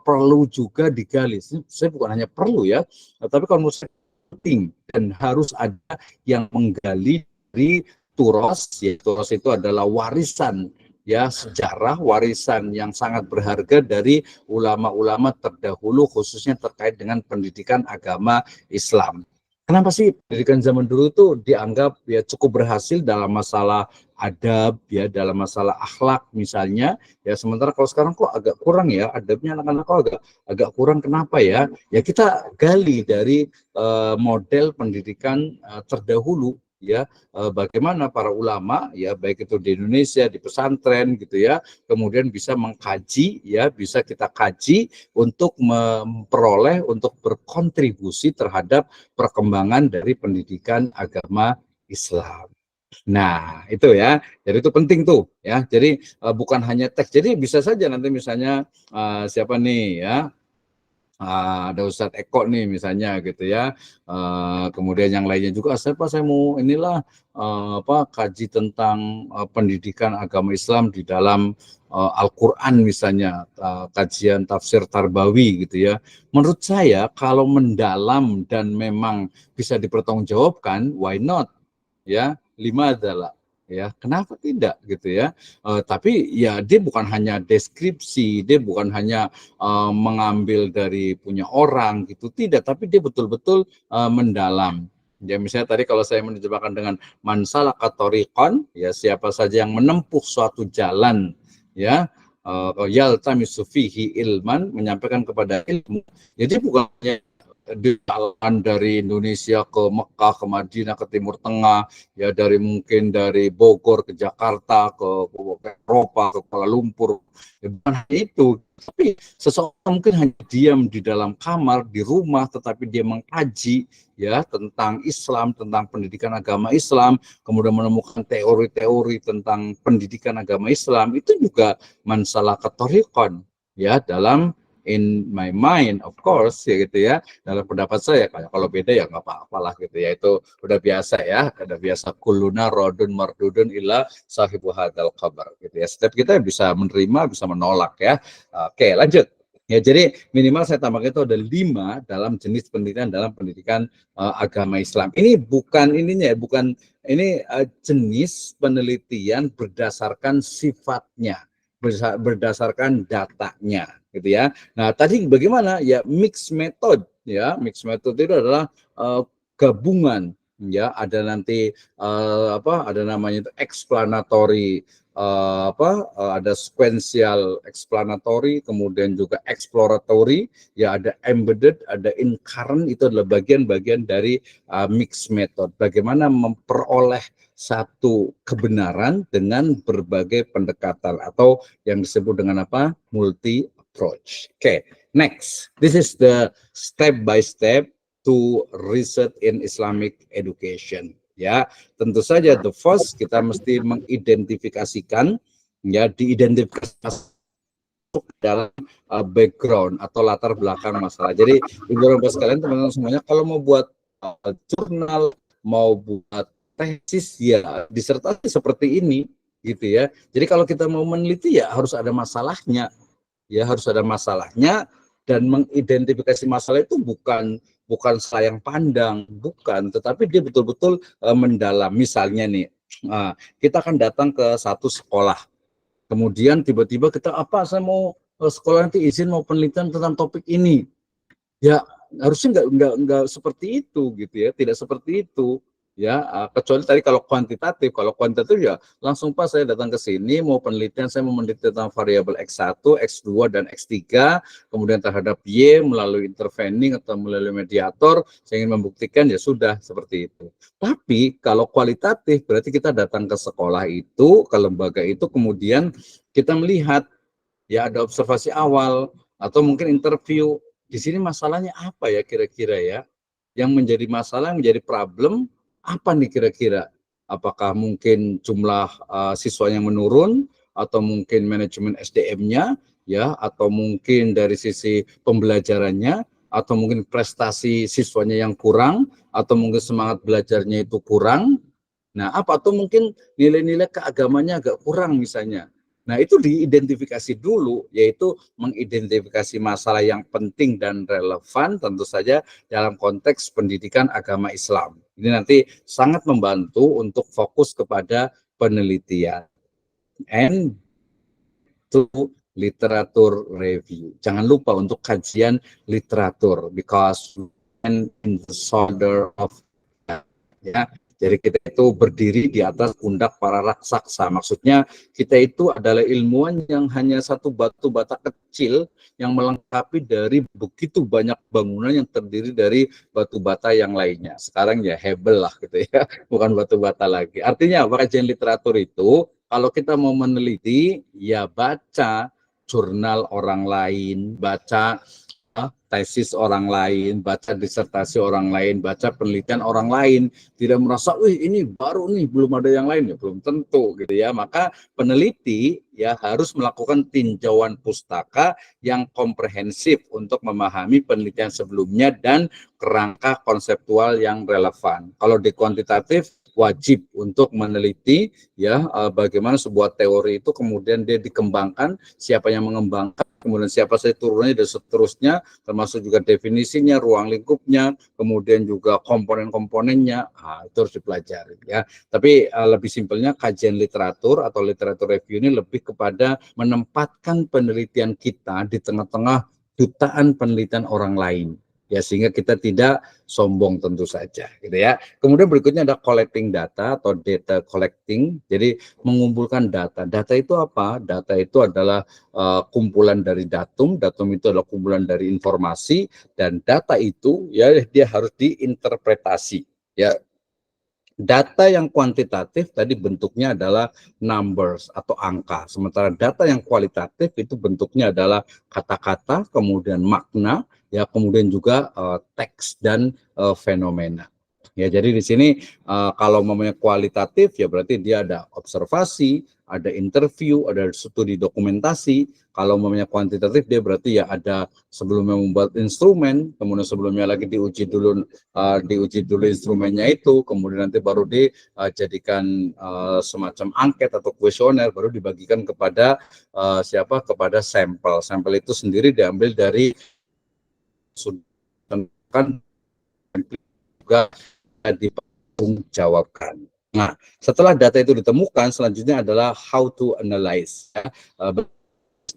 perlu juga digali. Saya bukan hanya perlu ya, tapi kalau menurut saya penting dan harus ada yang menggali dari Turos, yaitu Turos itu adalah warisan ya sejarah, warisan yang sangat berharga dari ulama-ulama terdahulu, khususnya terkait dengan pendidikan agama Islam. Kenapa sih pendidikan zaman dulu itu dianggap ya cukup berhasil dalam masalah adab, ya dalam masalah akhlak misalnya, ya sementara kalau sekarang kok agak kurang ya adabnya, anak-anak kok agak kurang, kenapa ya? Ya kita gali dari model pendidikan terdahulu, ya bagaimana para ulama ya baik itu di Indonesia di pesantren gitu ya, kemudian bisa mengkaji, ya bisa kita kaji untuk memperoleh, untuk berkontribusi terhadap perkembangan dari pendidikan agama Islam. Nah itu ya, jadi itu penting tuh ya. Jadi bukan hanya teks, jadi bisa saja nanti misalnya siapa nih ya, ada Ustadz Eko nih misalnya gitu ya, kemudian yang lainnya juga, saya mau inilah kaji tentang pendidikan agama Islam di dalam Al-Quran misalnya, kajian tafsir Tarbawi gitu ya. Menurut saya kalau mendalam dan memang bisa dipertanggungjawabkan, why not ya, lima adalah ya, kenapa tidak gitu ya. Tapi ya dia bukan hanya deskripsi, dia bukan hanya mengambil dari punya orang gitu, tidak, tapi dia betul-betul mendalam. Ya misalnya tadi kalau saya menerjemahkan dengan mansalaka thoriqan, ya siapa saja yang menempuh suatu jalan ya, yaltamisu fihi ilman, menyampaikan kepada ilmu. Jadi bukan hanya di jalan dari Indonesia ke Mekah, ke Madinah, ke Timur Tengah, ya mungkin dari Bogor ke Jakarta, ke Eropa, ke Kuala Lumpur, ya, bukan hanya itu, tapi seseorang mungkin hanya diam di dalam kamar, di rumah, tetapi dia mengkaji ya tentang Islam, tentang pendidikan agama Islam, kemudian menemukan teori-teori tentang pendidikan agama Islam, itu juga masalah ketorikon ya dalam in my mind of course ya gitu ya, dalam pendapat saya kalau beda ya nggak apa-apalah gitu ya, itu udah biasa ya, udah biasa kuluna rodun mardudun ila sahibu hadal kabar gitu ya, setiap kita bisa menerima bisa menolak ya. Oke, lanjut ya. Jadi minimal saya tambahkan itu ada 5 dalam jenis pendidikan dalam pendidikan agama Islam. Ini bukan ininya, bukan ini jenis penelitian berdasarkan sifatnya, berdasarkan datanya gitu ya. Nah, tadi bagaimana ya, mix method ya. Mix method itu adalah gabungan ya, ada nanti ada namanya itu explanatory, ada sequential explanatory, kemudian juga exploratory ya, ada embedded, ada inherent, itu adalah bagian-bagian dari mix method. Bagaimana memperoleh satu kebenaran dengan berbagai pendekatan atau yang disebut dengan apa? Multi approach. Okay, next. This is the step by step to research in Islamic education. Ya, tentu saja the first kita mesti mengidentifikasikan ya, diidentifikasi dalam background atau latar belakang masalah. Jadi ibu bapak sekalian, teman-teman semuanya, kalau mau buat jurnal, mau buat tesis ya disertasi seperti ini gitu ya. Jadi kalau kita mau meneliti ya harus ada masalahnya. Ya harus ada masalahnya, dan mengidentifikasi masalah itu bukan sayang pandang, bukan, tetapi dia betul-betul mendalam. Misalnya nih, kita akan datang ke satu sekolah, kemudian tiba-tiba kita saya mau sekolah nanti izin mau penelitian tentang topik ini. Ya harusnya nggak seperti itu gitu ya, tidak seperti itu ya, kecuali tadi kalau kuantitatif ya langsung pas saya datang ke sini mau penelitian, saya mau meneliti tentang variabel X1, X2 dan X3, kemudian terhadap Y melalui intervening atau melalui mediator saya ingin membuktikan, ya sudah seperti itu. Tapi kalau kualitatif berarti kita datang ke sekolah itu, ke lembaga itu, kemudian kita melihat ya ada observasi awal atau mungkin interview. Di sini masalahnya apa ya kira-kira ya? Yang menjadi masalah, yang menjadi problem apa nih kira-kira? Apakah mungkin jumlah siswanya menurun, atau mungkin manajemen SDM-nya ya, atau mungkin dari sisi pembelajarannya, atau mungkin prestasi siswanya yang kurang, atau mungkin semangat belajarnya itu kurang. Nah, atau mungkin nilai-nilai keagamannya agak kurang misalnya. Nah, itu diidentifikasi dulu, yaitu mengidentifikasi masalah yang penting dan relevan tentu saja dalam konteks pendidikan agama Islam. Ini nanti sangat membantu untuk fokus kepada penelitian. And to literatur review. Jangan lupa untuk kajian literatur, because in the shoulder of ya. Jadi kita itu berdiri di atas pundak para raksasa. Maksudnya kita itu adalah ilmuwan yang hanya satu batu bata kecil yang melengkapi dari begitu banyak bangunan yang terdiri dari batu bata yang lainnya. Sekarang ya Hebel lah gitu ya, bukan batu bata lagi. Artinya apa? Kajian literatur itu kalau kita mau meneliti ya baca jurnal orang lain, baca tesis orang lain, baca disertasi orang lain, baca penelitian orang lain. Tidak merasa, wih ini baru nih, belum ada yang lain, ya belum tentu gitu ya. Maka peneliti ya harus melakukan tinjauan pustaka yang komprehensif untuk memahami penelitian sebelumnya dan kerangka konseptual yang relevan. Kalau di kuantitatif wajib untuk meneliti ya bagaimana sebuah teori itu kemudian dia dikembangkan, siapa yang mengembangkan, kemudian siapa saja turunannya dan seterusnya, termasuk juga definisinya, ruang lingkupnya, kemudian juga komponen-komponennya, itu harus dipelajari ya. Tapi lebih simpelnya kajian literatur atau literatur review ini lebih kepada menempatkan penelitian kita di tengah-tengah jutaan penelitian orang lain. ya sehingga kita tidak sombong tentu saja gitu ya. Kemudian berikutnya ada collecting data atau data collecting. Jadi mengumpulkan data. Data itu apa? Data itu adalah kumpulan dari datum itu adalah kumpulan dari informasi, dan data itu ya dia harus diinterpretasi ya. Data yang kuantitatif tadi bentuknya adalah numbers atau angka, sementara data yang kualitatif itu bentuknya adalah kata-kata, kemudian makna, ya kemudian juga teks dan fenomena. Ya, jadi di sini kalau namanya kualitatif ya berarti dia ada observasi, ada interview, ada studi dokumentasi. Kalau namanya kuantitatif dia berarti ya ada sebelumnya membuat instrumen, kemudian sebelumnya lagi diuji dulu instrumennya itu, kemudian nanti baru dijadikan semacam angket atau kuesioner, baru dibagikan kepada kepada sampel. Sampel itu sendiri diambil dari kan juga dipertanggungjawabkan. Nah, setelah data itu ditemukan, selanjutnya adalah how to analyze. Ya.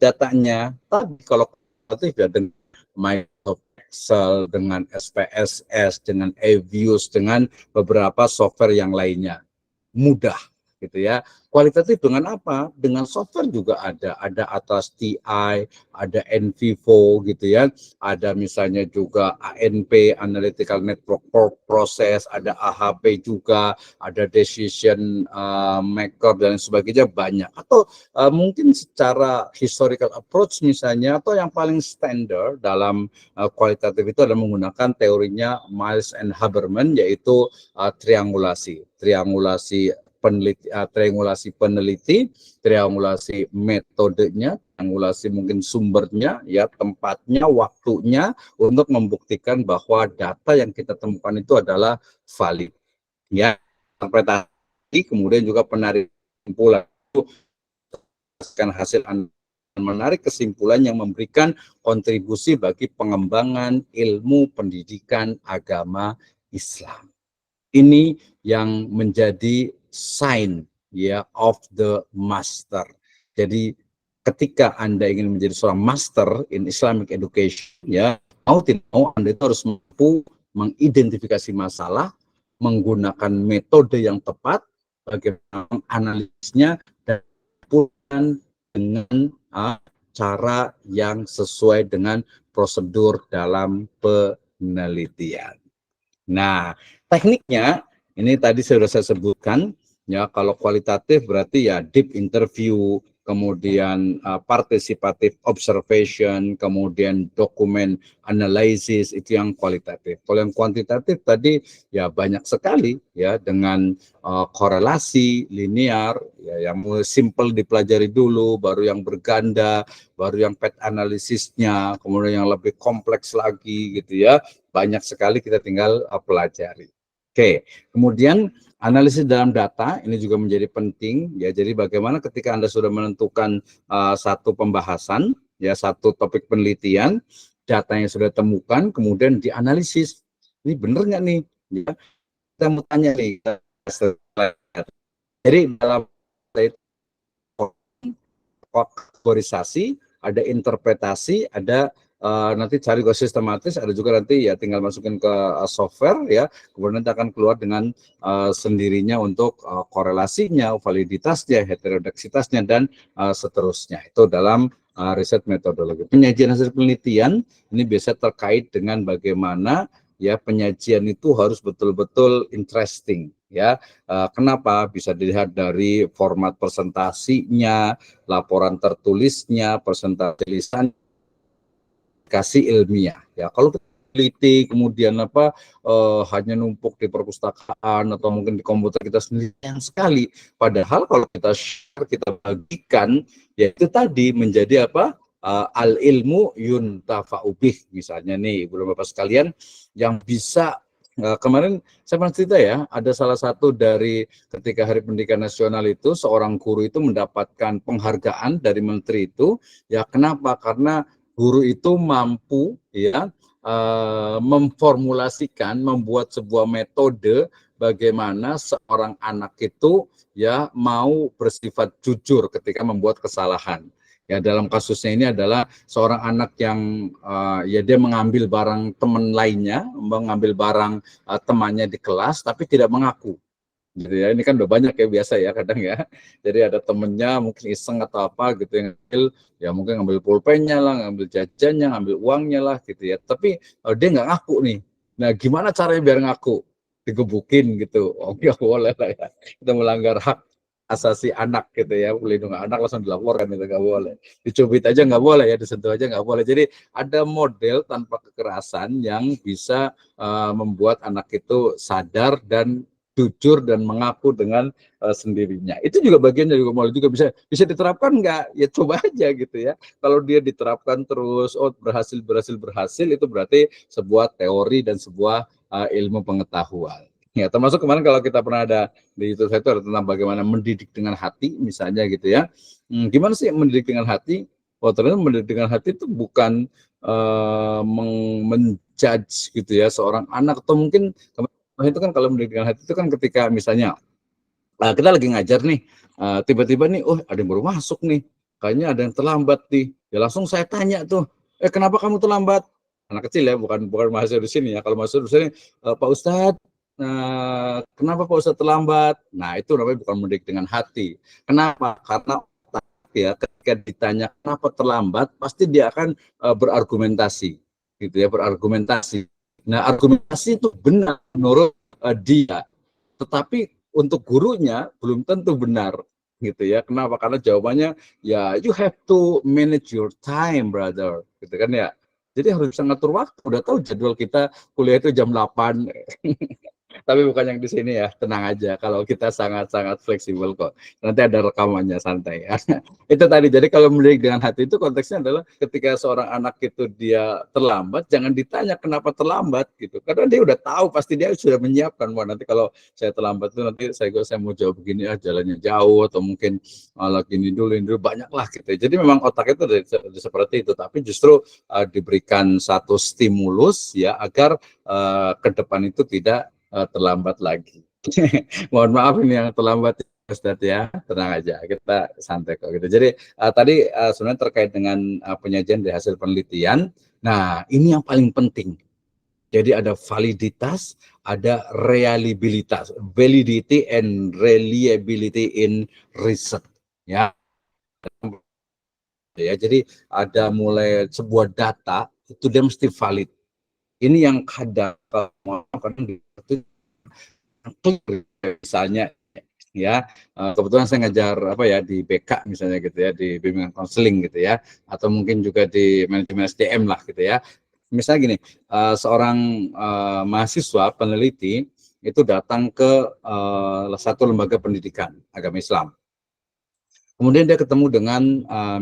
Datanya, tapi kalau ya dengan Microsoft Excel, dengan SPSS, dengan eViews, dengan beberapa software yang lainnya, mudah gitu ya. Kualitatif dengan apa? Dengan software juga ada Atlas TI, ada NVivo gitu ya, ada misalnya juga ANP Analytical Network Process, ada AHP juga, ada Decision Maker dan sebagainya, banyak. Atau mungkin secara historical approach misalnya, atau yang paling standar dalam kualitatif itu adalah menggunakan teorinya Miles and Haberman, yaitu triangulasi peneliti, triangulasi metodenya, triangulasi mungkin sumbernya, ya tempatnya, waktunya, untuk membuktikan bahwa data yang kita temukan itu adalah valid. Ya, interpretasi, kemudian juga penarik kesimpulan, hasil menarik kesimpulan yang memberikan kontribusi bagi pengembangan ilmu pendidikan agama Islam. Ini yang menjadi sign ya of the master. Jadi ketika Anda ingin menjadi seorang master in Islamic education, ya mau tidak mau Anda itu harus mampu mengidentifikasi masalah, menggunakan metode yang tepat, bagaimana analisisnya, dan dengan cara yang sesuai dengan prosedur dalam penelitian. Nah, tekniknya ini tadi sudah saya sebutkan ya. Kalau kualitatif berarti ya deep interview, kemudian participative observation, kemudian dokumen analysis, itu yang kualitatif. Kalau yang kuantitatif tadi ya banyak sekali ya, dengan korelasi linear ya, yang simple dipelajari dulu, baru yang berganda, baru yang pet analisisnya, kemudian yang lebih kompleks lagi gitu ya. Banyak sekali, kita tinggal pelajari. Oke, kemudian analisis dalam data ini juga menjadi penting ya. Jadi bagaimana ketika Anda sudah menentukan satu pembahasan ya, satu topik penelitian, data yang sudah temukan kemudian dianalisis. Ini benar nggak nih? Ya, kita mau tanya nih. Jadi dalam kategorisasi, ada interpretasi, ada nanti cari ke sistematis, ada juga nanti ya tinggal masukin ke software ya, kemudian nanti akan keluar dengan sendirinya untuk korelasinya, validitasnya, heterodoksitasnya, dan seterusnya. Itu dalam riset metodologi. Penyajian hasil penelitian ini biasa terkait dengan bagaimana ya penyajian itu harus betul-betul interesting ya. Kenapa? Bisa dilihat dari format presentasinya, laporan tertulisnya, presentasi lisan, kasih ilmiah ya. Kalau teliti kemudian hanya numpuk di perpustakaan atau mungkin di komputer kita sendiri, yang sekali. Padahal kalau kita share, kita bagikan, ya itu tadi menjadi al ilmu yuntafa'u bih, misalnya nih Ibu dan Bapak sekalian, yang bisa kemarin saya pernah cerita ya, ada salah satu dari ketika Hari Pendidikan Nasional itu, seorang guru itu mendapatkan penghargaan dari menteri itu ya. Kenapa? Karena guru itu mampu ya memformulasikan, membuat sebuah metode bagaimana seorang anak itu ya mau bersifat jujur ketika membuat kesalahan. Ya, dalam kasusnya ini adalah seorang anak yang ya dia mengambil barang teman lainnya, mengambil barang temannya di kelas, tapi tidak mengaku. Gitu ya, ini kan udah banyak ya biasa ya kadang ya. Jadi ada temennya mungkin iseng atau apa gitu yang ngambil, ya mungkin ngambil pulpennya lah, ngambil jajannya, ngambil uangnya lah gitu ya. Tapi dia nggak ngaku nih. Nah, gimana caranya biar ngaku? Digebukin gitu. Oh, nggak boleh lah ya. Kita melanggar hak asasi anak gitu ya, pelindungan anak langsung dilaporkan itu nggak boleh. Dicubit aja nggak boleh ya, disentuh aja nggak boleh. Jadi ada model tanpa kekerasan yang bisa membuat anak itu sadar dan jujur dan mengaku dengan sendirinya. Itu juga bagian dari model juga bisa diterapkan nggak? Ya coba aja gitu ya. Kalau dia diterapkan terus, oh berhasil itu berarti sebuah teori dan sebuah ilmu pengetahuan. Ya, termasuk kemarin kalau kita pernah ada di YouTube saya itu ada tentang bagaimana mendidik dengan hati, misalnya gitu ya. Gimana sih mendidik dengan hati? Oh, ternyata mendidik dengan hati itu bukan menjudge gitu ya seorang anak, atau mungkin itu kan kalau mendidik dengan hati itu kan ketika misalnya kita lagi ngajar nih, tiba-tiba nih, oh ada yang baru masuk nih, kayaknya ada yang terlambat nih. Ya langsung saya tanya tuh, kenapa kamu terlambat? Anak kecil ya, bukan mahasiswa di sini ya. Kalau mahasiswa di sini, Pak Ustadz, kenapa Pak Ustadz terlambat? Nah itu namanya bukan mendidik dengan hati. Kenapa? Karena ya ketika ditanya kenapa terlambat, pasti dia akan berargumentasi, gitu ya, berargumentasi. Nah argumentasi itu benar menurut dia, tetapi untuk gurunya belum tentu benar, gitu ya. Kenapa? Karena jawabannya ya you have to manage your time brother, gitu kan ya. Jadi harus bisa ngatur waktu. Udah tahu jadwal kita kuliah itu jam 8. Tapi bukan yang di sini ya, tenang aja. Kalau kita sangat-sangat fleksibel kok. Nanti ada rekamannya, santai ya. Itu tadi, jadi kalau mendidik dengan hati itu konteksnya adalah ketika seorang anak itu dia terlambat, jangan ditanya kenapa terlambat gitu. Karena dia udah tahu, pasti dia sudah menyiapkan. Wah nanti kalau saya terlambat itu nanti saya mau jawab begini, jalannya jauh, atau mungkin lagi ini dulu, banyak lah gitu. Jadi memang otak itu seperti itu, tapi justru diberikan satu stimulus ya agar ke depan itu tidak terlambat lagi. Mohon maaf ini yang terlambat Ustaz ya, tenang aja, kita santai kok gitu. Jadi tadi sebenarnya terkait dengan penyajian dari hasil penelitian. Nah, ini yang paling penting. Jadi ada validitas, ada reliabilitas, validity and reliability in research. Ya, jadi ada mulai sebuah data itu dia mesti valid. Ini yang kadang misalnya ya, kebetulan saya ngajar apa ya di BK misalnya gitu ya, di bimbingan konseling gitu ya, atau mungkin juga di manajemen SDM lah gitu ya. Misalnya gini, seorang mahasiswa peneliti itu datang ke satu lembaga pendidikan agama Islam. Kemudian dia ketemu dengan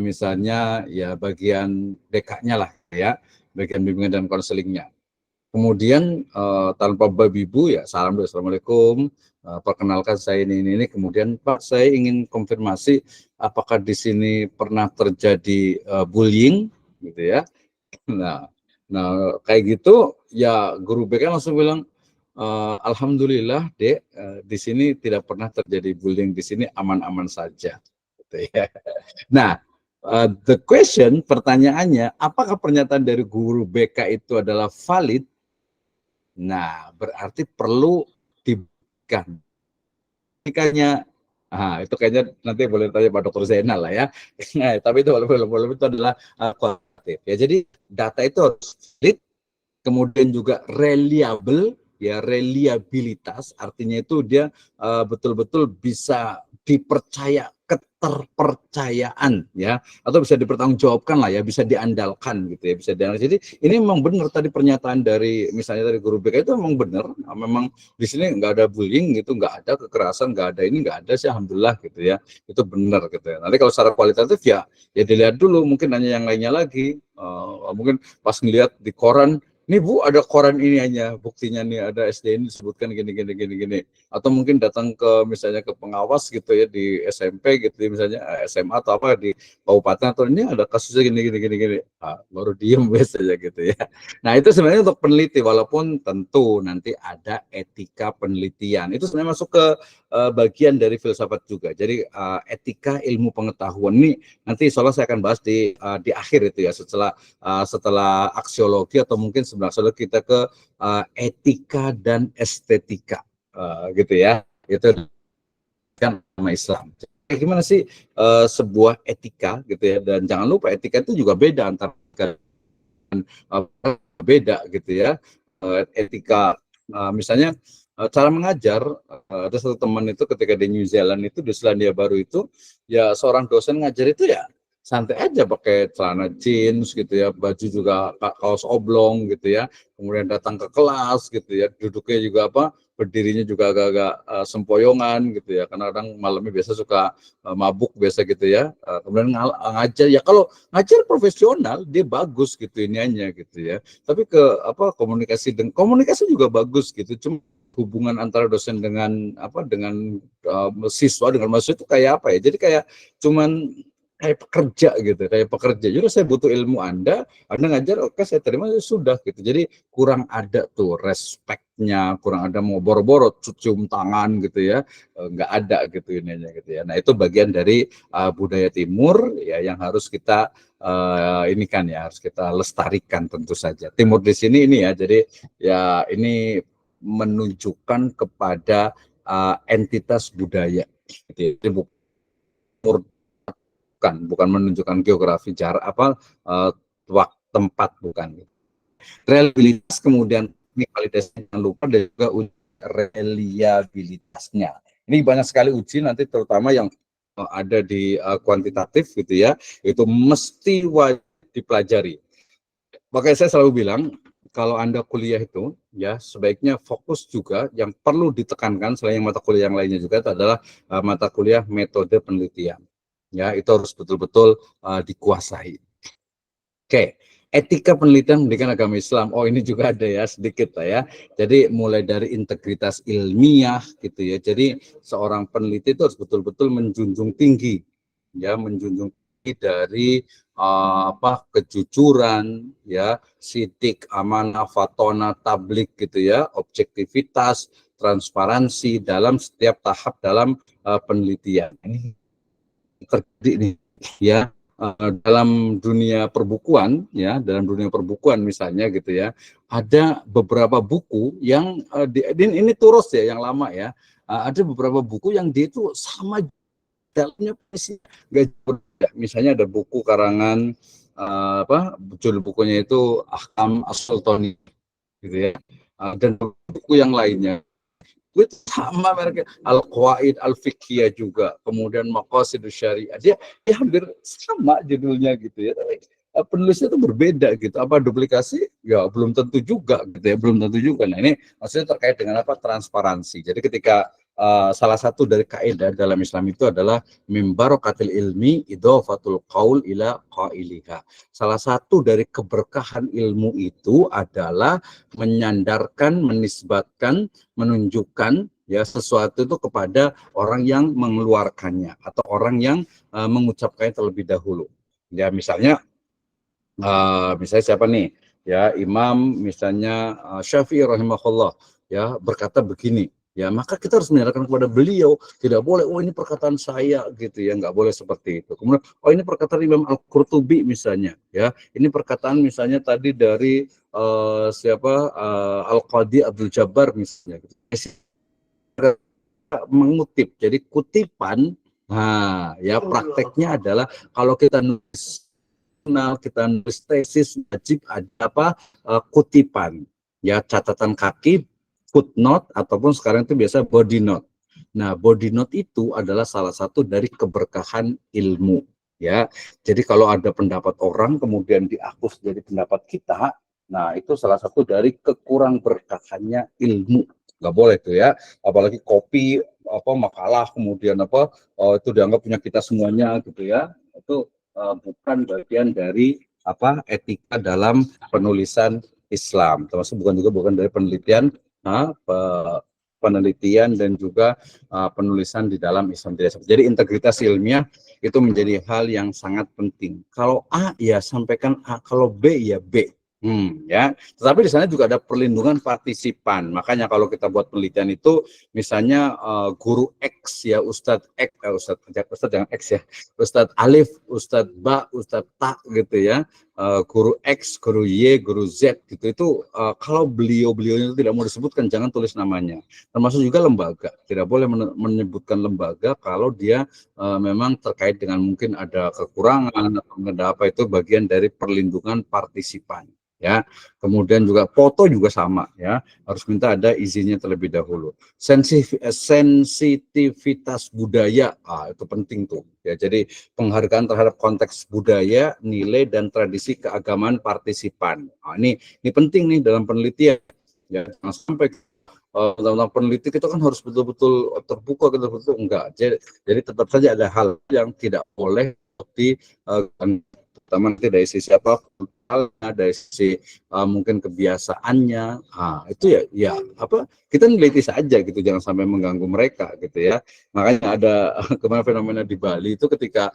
misalnya ya bagian DK-nya lah ya, bagian bimbingan dan konselingnya. Kemudian tanpa babi ibu ya salam dulu, assalamualaikum, perkenalkan saya ini, kemudian Pak saya ingin konfirmasi apakah di sini pernah terjadi bullying gitu ya. Nah kayak gitu ya guru BK langsung bilang alhamdulillah Dek, di sini tidak pernah terjadi bullying, di sini aman-aman saja gitu ya. Nah the question, pertanyaannya, apakah pernyataan dari guru BK itu adalah valid? Nah, berarti perlu diberikan. Itu kayaknya nanti boleh tanya Pak Dr. Zainal lah ya. Nah, tapi itu belum itu adalah kualitatif. Ya, jadi data itu harus valid, kemudian juga reliable, ya reliabilitas, artinya itu dia betul-betul bisa dipercaya, keterpercayaan ya, atau bisa dipertanggungjawabkan lah ya, bisa diandalkan gitu ya, bisa diandalkan. Jadi ini memang benar tadi pernyataan dari misalnya dari guru BK itu memang benar, memang di sini nggak ada bullying gitu, nggak ada kekerasan, nggak ada ini, nggak ada sih alhamdulillah gitu ya, itu benar gitu ya. Nanti kalau secara kualitatif ya dilihat dulu, mungkin hanya yang lainnya lagi, mungkin pas ngelihat di koran Nih Bu, ada koran ini hanya buktinya nih ada SDN disebutkan gini. Atau mungkin datang ke misalnya ke pengawas gitu ya di SMP gitu ya, misalnya SMA atau apa di kabupaten atau ini ada kasusnya gini. Baru diem biasanya gitu ya. Nah itu sebenarnya untuk peneliti walaupun tentu nanti ada etika penelitian. Itu sebenarnya masuk ke bagian dari filsafat juga. Jadi etika ilmu pengetahuan ini nanti insya Allah saya akan bahas di akhir itu ya setelah aksiologi atau mungkin sebenarnya kita ke etika dan estetika gitu ya, itu kan nama Islam. Gimana sih sebuah etika gitu ya, dan jangan lupa etika itu juga beda antara uh, beda gitu ya. Etika misalnya cara mengajar, ada satu teman itu ketika di New Zealand itu di Selandia Baru itu ya seorang dosen ngajar itu ya santai aja pakai celana jeans gitu ya, baju juga kaos oblong gitu ya, kemudian datang ke kelas gitu ya, duduknya juga berdirinya juga agak-agak sempoyongan gitu ya, karena kadang malamnya biasa suka mabuk biasa gitu ya. Kemudian ngajar ya, kalau ngajar profesional dia bagus gitu iniannya gitu ya, tapi ke komunikasi juga bagus gitu, cuma hubungan antara dosen dengan siswa dengan mahasiswa itu kayak apa ya, jadi kayak cuman kayak pekerja. Jadi saya butuh ilmu Anda ngajar, oke saya terima ya sudah gitu. Jadi kurang ada tuh respectnya, kurang ada mau boro-boro cium tangan gitu ya, nggak ada gitu ininya gitu ya. Nah itu bagian dari budaya Timur ya yang harus kita ini kan ya, harus kita lestarikan tentu saja. Timur di sini ini ya, jadi ya ini menunjukkan kepada entitas budaya. Gitu. Jadi bukan menunjukkan geografi jarak waktu tempat, bukan. Reliabilitas kemudian ini validasi, jangan lupa, dan juga uji reliabilitasnya. Ini banyak sekali uji nanti terutama yang ada di kuantitatif gitu ya, itu mesti wajib dipelajari. Makanya saya selalu bilang kalau Anda kuliah itu ya sebaiknya fokus juga yang perlu ditekankan selain mata kuliah yang lainnya juga itu adalah mata kuliah metode penelitian. Ya, itu harus betul-betul dikuasai. Oke, etika penelitian pendidikan agama Islam. Oh, ini juga ada ya sedikit lah ya. Jadi mulai dari integritas ilmiah gitu ya. Jadi seorang peneliti itu harus betul-betul menjunjung tinggi ya, menjunjung tinggi dari kejujuran ya, sidik, amanah, fatona, tablik gitu ya, objektivitas, transparansi dalam setiap tahap dalam penelitian. Ini terjadi nih ya dalam dunia perbukuan ya, dalam dunia perbukuan misalnya gitu ya, ada beberapa buku yang ini turus ya yang lama ya, ada beberapa buku yang dia itu sama dalamnya nggak berbeda. Misalnya ada buku karangan judul bukunya itu Ahkam As-Sultani gitu ya, dan buku yang lainnya itu sama mereka, Al-Qawaid Al-Fiqhiyah juga, kemudian Maqasidus Syariah, dia hampir sama judulnya gitu ya, tapi penulisnya itu berbeda gitu. Apa duplikasi? Ya belum tentu juga gitu ya, belum tentu juga. Nah ini maksudnya terkait dengan transparansi. Jadi ketika salah satu dari kaidah dalam Islam itu adalah mimbarokatil ilmi idhofatul qaul ila qailiha. Salah satu dari keberkahan ilmu itu adalah menyandarkan, menisbatkan, menunjukkan ya sesuatu itu kepada orang yang mengeluarkannya atau orang yang mengucapkannya terlebih dahulu. Ya misalnya siapa nih? Ya Imam misalnya Syafi'i rahimahullah ya berkata begini. Ya maka kita harus menyandarkan kepada beliau, tidak boleh ini perkataan saya gitu ya, nggak boleh seperti itu. Kemudian ini perkataan Imam Al-Qurtubi misalnya ya, ini perkataan misalnya tadi dari Al-Qadi Abdul Jabbar misalnya gitu. Mengutip, jadi kutipan. Nah ya prakteknya adalah kalau kita nulis tesis wajib ada kutipan ya, catatan kaki, footnote, ataupun sekarang itu biasa body note. Nah body note itu adalah salah satu dari keberkahan ilmu ya. Jadi kalau ada pendapat orang kemudian dihapus jadi pendapat kita, nah itu salah satu dari kekurang berkahannya ilmu, nggak boleh tuh ya, apalagi kopi makalah kemudian itu dianggap punya kita semuanya gitu ya, itu bukan bagian dari etika dalam penulisan Islam, termasuk bukan dari penelitian penelitian dan juga penulisan di dalam Islam. Jadi integritas ilmiah itu menjadi hal yang sangat penting. Kalau A ya sampaikan A, kalau B ya B. Ya. Tetapi di sana juga ada perlindungan partisipan. Makanya kalau kita buat penelitian itu, misalnya guru X ya, Ustadz X, Ustadz jangan X ya, Ustadz Alif, Ustadz Ba, Ustadz Ta gitu ya, guru X, guru Y, guru Z gitu. Itu kalau beliau-beliau itu tidak mau disebutkan, jangan tulis namanya. Termasuk juga lembaga, tidak boleh menyebutkan lembaga kalau dia memang terkait dengan mungkin ada kekurangan atau ada apa, itu bagian dari perlindungan partisipan. Ya, kemudian juga foto juga sama ya, harus minta ada izinnya terlebih dahulu. Sensitivitas budaya, itu penting tuh ya. Jadi penghargaan terhadap konteks budaya, nilai dan tradisi keagamaan partisipan. Ini penting nih dalam penelitian ya, jangan sampai tentang peneliti kita kan harus betul-betul terbuka, betul-betul enggak. Jadi tetap saja ada hal yang tidak boleh di terutama nanti dari sisi apa, dari sisi mungkin kebiasaannya, itu ya apa, kita neliti saja gitu, jangan sampai mengganggu mereka gitu ya. Makanya ada kemarin fenomena di Bali itu ketika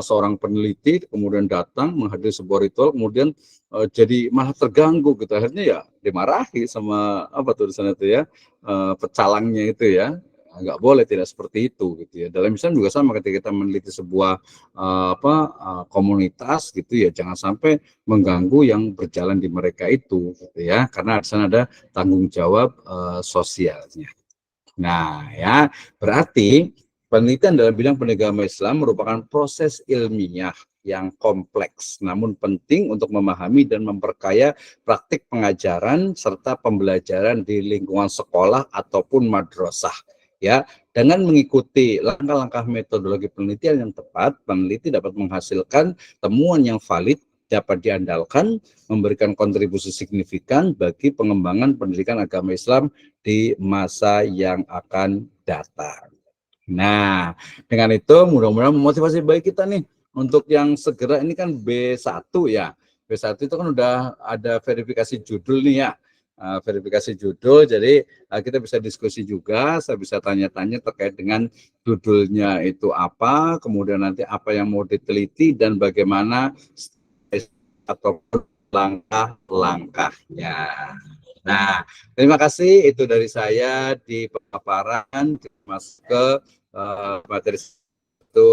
seorang peneliti kemudian datang menghadiri sebuah ritual, kemudian jadi malah terganggu gitu, akhirnya ya dimarahi sama apa tuh di sana itu ya, pecalangnya itu ya. Nggak boleh, tidak seperti itu gitu ya. Dalam Islam juga sama, ketika kita meneliti sebuah komunitas gitu ya, jangan sampai mengganggu yang berjalan di mereka itu gitu ya, karena di sana ada tanggung jawab sosialnya. Nah ya, berarti penelitian dalam bidang pendidikan Islam merupakan proses ilmiah yang kompleks, namun penting untuk memahami dan memperkaya praktik pengajaran serta pembelajaran di lingkungan sekolah ataupun madrasah. Ya, dengan mengikuti langkah-langkah metodologi penelitian yang tepat, peneliti dapat menghasilkan temuan yang valid, dapat diandalkan, memberikan kontribusi signifikan bagi pengembangan pendidikan agama Islam di masa yang akan datang. Nah, dengan itu mudah-mudahan memotivasi baik kita nih untuk yang segera, ini kan B1 ya. B1 itu kan udah ada verifikasi judul nih ya. Verifikasi judul, jadi kita bisa diskusi juga, saya bisa tanya-tanya terkait dengan judulnya itu apa, kemudian nanti apa yang mau diteliti dan bagaimana atau langkah-langkahnya. Nah, terima kasih, itu dari saya di paparan, masuk ke materi itu.